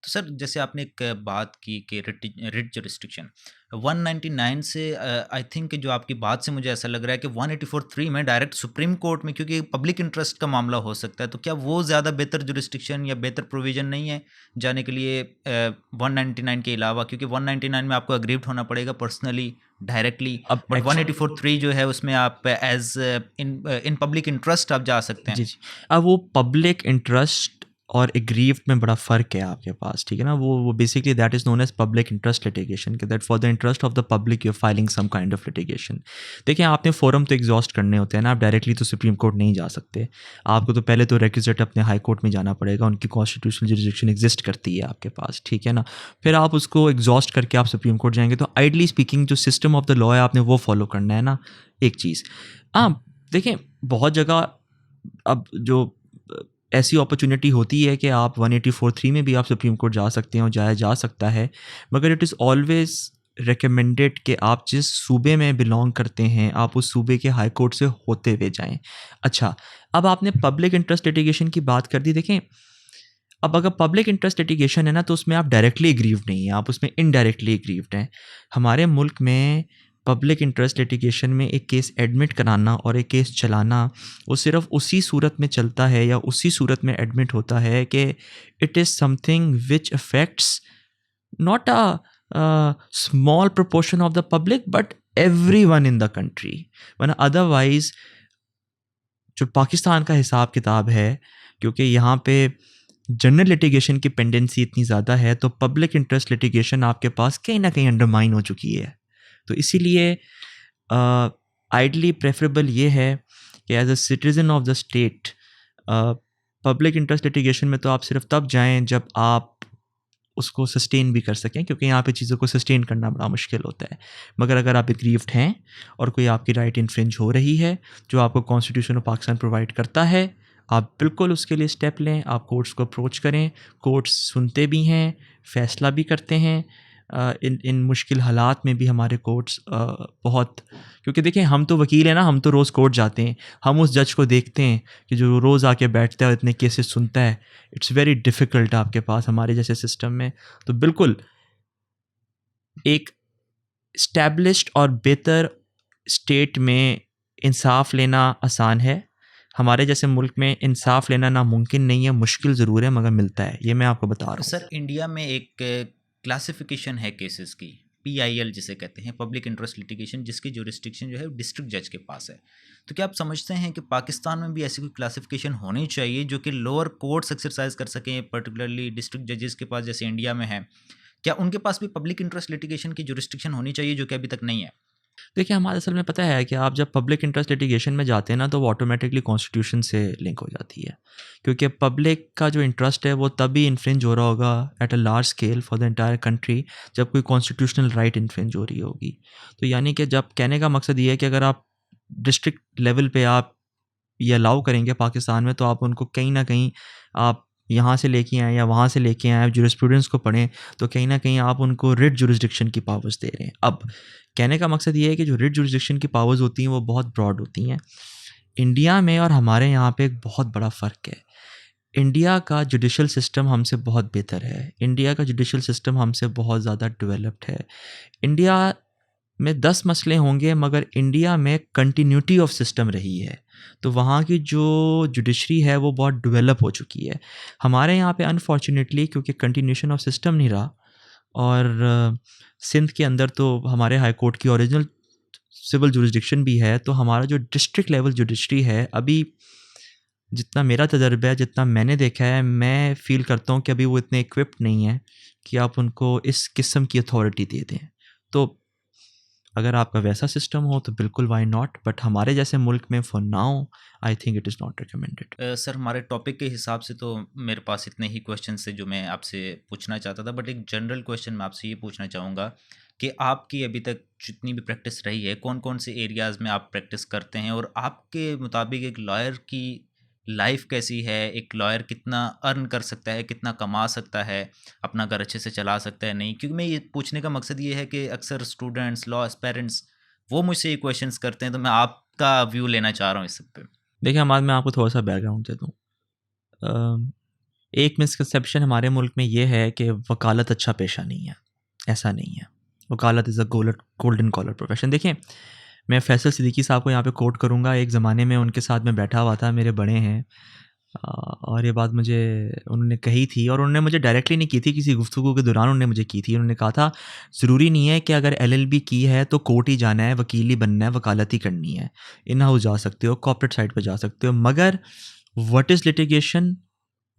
तो सर, जैसे आपने एक बात की कि रिट जुरिस्डिक्शन 199 से, आई थिंक जो आपकी बात से मुझे ऐसा लग रहा है कि 184(3) में डायरेक्ट सुप्रीम कोर्ट में, क्योंकि पब्लिक इंटरेस्ट का मामला हो सकता है, तो क्या वो ज़्यादा बेहतर जुरिस्डिक्शन या बेहतर प्रोविज़न नहीं है जाने के लिए 199 के अलावा? क्योंकि 199 में आपको अग्रीव्ड होना पड़ेगा पर्सनली, डायरेक्टली, अब बट 184(3) जो है उसमें आप एज इन पब्लिक इंटरेस्ट आप जा सकते हैं। जी जी, अब वो पब्लिक इंटरेस्ट और एग्रीव्ड में बड़ा फ़र्क है आपके पास, ठीक है ना। वो basically that is known as public interest litigation, कि that for the interest of the public you are filing some kind of litigation. देखिए, आपने फोरम तो एग्जॉस्ट करने होते हैं ना, आप डायरेक्टली तो सुप्रीम कोर्ट नहीं जा सकते। आपको तो पहले तो रेक्विजिट अपने हाई कोर्ट में जाना पड़ेगा, उनकी कॉन्स्टिट्यूशनल जुरिस्डिक्शन एग्जिस्ट करती है आपके पास, ठीक है ना। फिर आप उसको एग्जॉस्ट करके आप सुप्रीम कोर्ट जाएंगे, तो आइडली स्पीकिंग जो सिस्टम ऑफ द लॉ है आपने वो फॉलो करना है ना, एक चीज़। हाँ, देखें, बहुत जगह अब जो ऐसी अपॉर्चुनिटी होती है कि आप 184(3) में भी आप सुप्रीम कोर्ट जा सकते हैं और जाया जा सकता है, मगर इट इज़ ऑलवेज़ रिकमेंडेड कि आप जिस सूबे में बिलोंग करते हैं आप उस सूबे के हाई कोर्ट से होते हुए जाएं। अच्छा, अब आपने पब्लिक इंटरेस्ट लिटिगेशन की बात कर दी। देखें, अब अगर पब्लिक इंटरेस्ट लिटिगेशन है ना, तो उसमें आप डायरेक्टली एग्रीव्ड नहीं हैं, आप उसमें इनडायरेक्टली एग्रीव्ड हैं। हमारे मुल्क में पब्लिक इंटरेस्ट लिटिगेशन में एक केस एडमिट कराना और एक केस चलाना, वो सिर्फ उसी सूरत में चलता है या उसी सूरत में एडमिट होता है कि it is something which affects not a small proportion of the public but everyone in the country. वरना अदरवाइज जो पाकिस्तान का हिसाब किताब है, क्योंकि यहाँ पे जनरल लिटिगेशन की पेंडेंसी इतनी ज़्यादा है, तो पब्लिक इंटरेस्ट लिटिगेशन आपके पास कहीं ना कहीं अंडरमाइन हो चुकी है। तो इसीलिए आइडली प्रेफरेबल ये है कि as a citizen of the state public interest litigation में तो आप सिर्फ तब जाएं जब आप उसको सस्टेन भी कर सकें, क्योंकि यहाँ पे चीज़ों को सस्टेन करना बड़ा मुश्किल होता है। मगर अगर आप एग्रीव्ड हैं और कोई आपकी राइट इन्फ्रिंज हो रही है जो आपको कॉन्स्टिट्यूशन ऑफ पाकिस्तान प्रोवाइड करता है, आप बिल्कुल उसके लिए स्टेप लें, आप कोर्ट्स को अप्रोच करें। कोर्ट्स सुनते भी हैं, फ़ैसला भी करते हैं, इन मुश्किल हालात में भी हमारे कोर्ट्स बहुत, क्योंकि देखें हम तो वकील हैं ना, हम तो रोज़ कोर्ट जाते हैं, हम उस जज को देखते हैं कि जो रोज़ आके बैठता है और इतने केसेस सुनता है। इट्स वेरी डिफ़िकल्ट आपके पास हमारे जैसे सिस्टम में। तो बिल्कुल एक इस्टेब्लिश्ड और बेहतर स्टेट में इंसाफ लेना आसान है, हमारे जैसे मुल्क में इंसाफ लेना नामुमकिन नहीं है, मुश्किल ज़रूर है मगर मिलता है, ये मैं आपको बता रहा हूँ। सर इंडिया में एक क्लासिफिकेशन है केसेस की, PIL जिसे कहते हैं, पब्लिक इंटरेस्ट लिटिगेशन, जिसकी जुरिस्डिक्शन जो है डिस्ट्रिक्ट जज के पास है। तो क्या आप समझते हैं कि पाकिस्तान में भी ऐसी कोई क्लासिफिकेशन होनी चाहिए जो कि लोअर कोर्ट्स एक्सरसाइज कर सकें, पर्टिकुलरली डिस्ट्रिक्ट जजेस के पास जैसे इंडिया में है? क्या उनके पास भी पब्लिक इंटरेस्ट लिटिगेशन की जुरिस्डिक्शन होनी चाहिए, जो कि अभी तक नहीं है? देखिए हमारे असल में पता है कि आप जब पब्लिक इंटरेस्ट लिटिगेशन में जाते हैं ना, तो वो ऑटोमेटिकली कॉन्स्टिट्यूशन से लिंक हो जाती है, क्योंकि पब्लिक का जो इंटरेस्ट है वो तभी इन्फ्रिंज हो रहा होगा at a large scale for the entire country जब कोई कॉन्स्टिट्यूशनल राइट इन्फ्रिंज हो रही होगी। तो यानी कि जब कहने का मकसद ये है कि अगर आप डिस्ट्रिक्ट लेवल पे आप ये अलाउ करेंगे पाकिस्तान में, तो आप उनको कहीं ना कहीं आप यहाँ से लेके आएँ या वहाँ से लेके आएँ, जुरिस्प्रूडेंस को पढ़ें, तो कहीं ना कहीं आप उनको रिट जुरिस्डिक्शन की पावर्स दे रहे हैं। अब कहने का मकसद ये है कि जो रिट जुरिस्डिक्शन की पावर्स होती हैं वो बहुत ब्रॉड होती हैं। इंडिया में और हमारे यहाँ पे एक बहुत बड़ा फ़र्क है। इंडिया का जुडिशल सिस्टम हमसे बहुत बेहतर है, इंडिया का जुडिशल सिस्टम हमसे बहुत ज़्यादा डेवलप्ड है। इंडिया में 10 मसले होंगे मगर इंडिया में कंटिन्यूटी ऑफ सिस्टम रही है, तो वहाँ की जो जुडिशरी है वो बहुत डेवलप हो चुकी है। हमारे यहाँ पे अनफॉर्चुनेटली क्योंकि कंटिन्यूशन ऑफ सिस्टम नहीं रहा, और सिंध के अंदर तो हमारे हाई कोर्ट की ओरिजिनल सिविल जुरिस्डिक्शन भी है, तो हमारा जो डिस्ट्रिक्ट लेवल जुडिशरी है, अभी जितना मेरा तजर्बा है, जितना मैंने देखा है, मैं फ़ील करता हूँ कि अभी वो इतने इक्विप्ड नहीं है कि आप उनको इस किस्म की अथॉरिटी दे दें। तो अगर आपका वैसा सिस्टम हो तो बिल्कुल वाई नॉट, बट हमारे जैसे मुल्क में for now I think it is not recommended. Sir हमारे टॉपिक के हिसाब से तो मेरे पास इतने ही क्वेश्चन थे जो मैं आपसे पूछना चाहता था, बट एक जनरल क्वेश्चन मैं आपसे ये पूछना चाहूँगा कि आपकी अभी तक जितनी भी प्रैक्टिस रही है, कौन कौन से एरियाज़ में आप प्रैक्टिस करते हैं, और आपके मुताबिक एक लॉयर की लाइफ कैसी है, एक लॉयर कितना अर्न कर सकता है, कितना कमा सकता है, अपना घर अच्छे से चला सकता है, नहीं? क्योंकि मैं ये पूछने का मकसद ये है कि अक्सर स्टूडेंट्स, लॉ एस्पायरेंट्स वो मुझसे ये क्वेश्चंस करते हैं, तो मैं आपका व्यू लेना चाह रहा हूँ इस सब पे। देखिए हमारे, मैं आपको थोड़ा सा बैकग्राउंड दे दूँ। एक मिसकंसेप्शन हमारे मुल्क में ये है कि वकालत अच्छा पेशा नहीं है। ऐसा नहीं है, वकालत is a golden collar profession. देखें, मैं फैसल सिद्दीकी साहब को यहाँ पे कोट करूँगा। एक ज़माने में उनके साथ मैं बैठा हुआ था, मेरे बड़े हैं, और ये बात मुझे उन्होंने कही थी, और उन्होंने मुझे डायरेक्टली नहीं की थी, किसी गुफ्तगू के दौरान उन्होंने मुझे की थी। उन्होंने कहा था, ज़रूरी नहीं है कि अगर LLB की है तो कोर्ट ही जाना है, वकील ही बनना है, वकालत ही करनी है। इन हाउस जा सकते हो, कॉर्पोरेट साइड पर जा सकते हो, मगर what is litigation,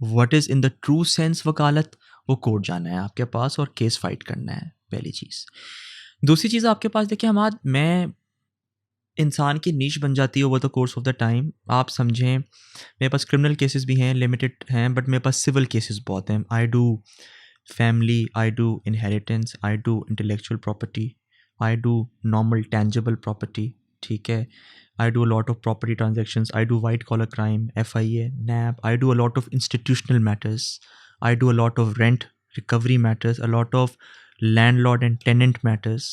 what is in the true sense वकालत, वो कोर्ट जाना है आपके पास और केस फाइट करना है, पहली चीज़। दूसरी चीज़ आपके पास देखिए मैं इंसान की नीश बन जाती है over the course of the time. आप समझें, मेरे पास क्रिमिनल केसेस भी हैं, लिमिटेड हैं, बट मेरे पास सिविल केसेस बहुत हैं। I do family, I do inheritance, I do intellectual property, I do normal tangible property, ठीक है। I do a lot of property transactions. I do white collar crime, FIA, NAB. I do a lot of institutional matters. I do a lot of rent recovery matters, a lot of landlord and tenant matters,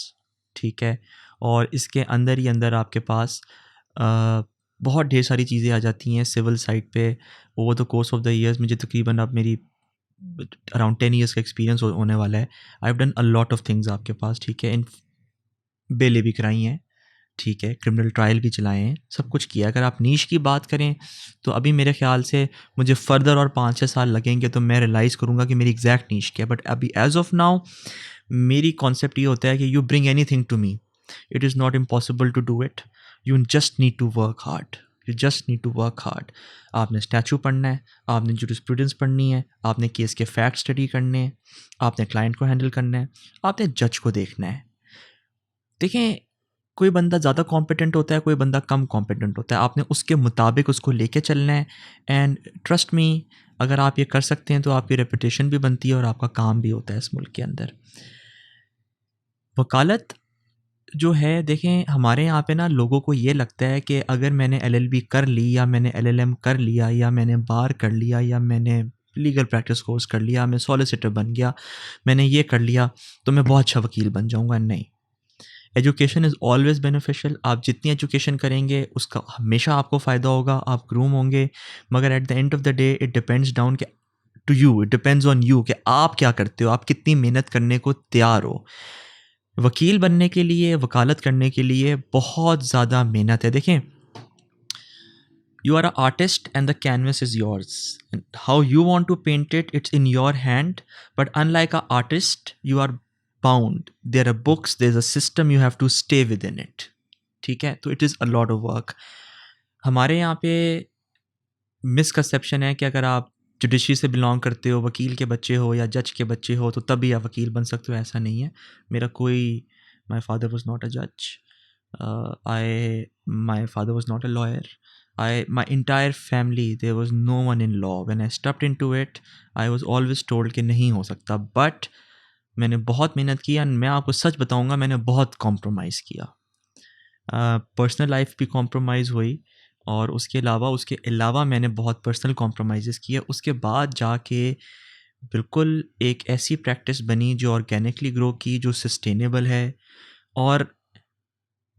ठीक है। और इसके अंदर ही अंदर आपके पास बहुत ढेर सारी चीज़ें आ जाती हैं सिविल साइड पे। Over the course of the years मुझे तकरीबन अब मेरी अराउंड 10 ईयर्स का एक्सपीरियंस होने वाला है। I have done a lot of things आपके पास, ठीक है। इन बेलें भी कराई हैं, ठीक है, क्रिमिनल ट्रायल भी चलाए हैं, सब कुछ किया। अगर आप नीश की बात करें तो अभी मेरे ख्याल से मुझे फर्दर और 5-6 साल लगेंगे तो मैं रियलाइज़ करूँगा कि मेरी एग्जैक्ट नीश क्या है। बट अभी एज ऑफ नाउ मेरी कॉन्सेप्ट ये होता है कि you bring anything to me, it is not impossible to do it, you just need to work hard, you just need to work hard. आपने statute पढ़ना है, आपने जुरिस्प्रूडेंस पढ़नी है, आपने केस के फैक्ट स्टडी करने हैं, आपने क्लाइंट को हैंडल करना है, आपने जज को देखना है। देखें, कोई बंदा ज़्यादा कॉम्पिटेंट होता है, कोई बंदा कम कॉम्पिटेंट होता है, आपने उसके मुताबिक उसको लेके चलना है। एंड ट्रस्ट मी, अगर आप ये कर सकते हैं तो आपकी रेपुटेशन भी बनती है और आपका काम भी होता है इस मुल्क के अंदर। वकालत जो है, देखें हमारे यहाँ पे ना लोगों को ये लगता है कि अगर मैंने LLB कर ली, या मैंने LLM कर लिया, या मैंने बार कर लिया, या मैंने लीगल प्रैक्टिस कोर्स कर लिया, मैं सॉलिसिटर बन गया, मैंने ये कर लिया तो मैं बहुत अच्छा वकील बन जाऊँगा। नहीं, एजुकेशन इज़ ऑलवेज़ बेनिफिशियल। आप जितनी एजुकेशन करेंगे उसका हमेशा आपको फ़ायदा होगा, आप ग्रूम होंगे, मगर at the end of the day it depends down कि to you, it depends on you कि आप क्या करते हो, आप कितनी मेहनत करने को तैयार हो। वकील बनने के लिए, वकालत करने के लिए बहुत ज़्यादा मेहनत है। देखें, you are an artist and the canvas is yours, and how you want to paint it, it's in your hand. But unlike an artist, you are bound, there are books, there's a system, you have to stay within it. ठीक है, तो it is a lot of work. हमारे यहाँ पे misconception है कि अगर आप जुडिशरी से बिलोंग करते हो, वकील के बच्चे हो या जज के बच्चे हो, तो तभी आप वकील बन सकते हो। ऐसा नहीं है। मेरा कोई, my father was not a जज, my father was not a lawyer, my entire family, there was no one in law. When I stepped into it, I was always told कि नहीं हो सकता, but मैंने बहुत मेहनत की, और मैं आपको सच बताऊंगा मैंने बहुत कॉम्प्रोमाइज़ किया। पर्सनल लाइफ भी कॉम्प्रोमाइज़ हुई, और उसके अलावा मैंने बहुत पर्सनल कॉम्प्रोमाइज़ किए। उसके बाद जाके बिल्कुल एक ऐसी प्रैक्टिस बनी जो ऑर्गेनिकली ग्रो की, जो सस्टेनेबल है। और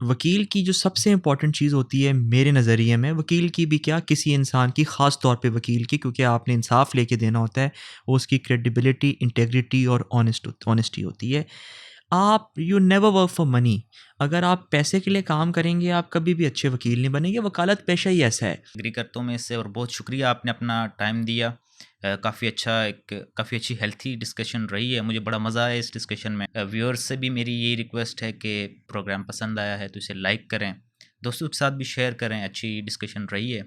वकील की जो सबसे इम्पॉर्टेंट चीज़ होती है मेरे नज़रिए में, वकील की भी क्या, किसी इंसान की, ख़ास तौर पे वकील की, क्योंकि आपने इंसाफ लेके देना होता है, वो उसकी क्रेडिबिलिटी, इंटेग्रिटी और ऑनेस्टी होती है। आप, you never work for money. अगर आप पैसे के लिए काम करेंगे, आप कभी भी अच्छे वकील नहीं बनेंगे। वकालत पेशा ही ऐसा है। एग्री करता हूँ मैं इससे, और बहुत शुक्रिया आपने अपना टाइम दिया। काफ़ी अच्छी हेल्थी डिस्कशन रही है। मुझे बड़ा मज़ा आया इस डिस्कशन में। व्यूअर्स से भी मेरी यही रिक्वेस्ट है कि प्रोग्राम पसंद आया है तो इसे लाइक करें, दोस्तों के साथ भी शेयर करें। अच्छी डिस्कशन रही है।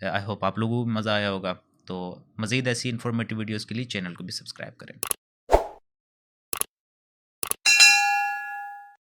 आई होप आप लोगों को भी मज़ा आया होगा। तो मज़ीद ऐसी इन्फॉर्मेटिव वीडियोज़ के लिए चैनल को भी सब्सक्राइब करें।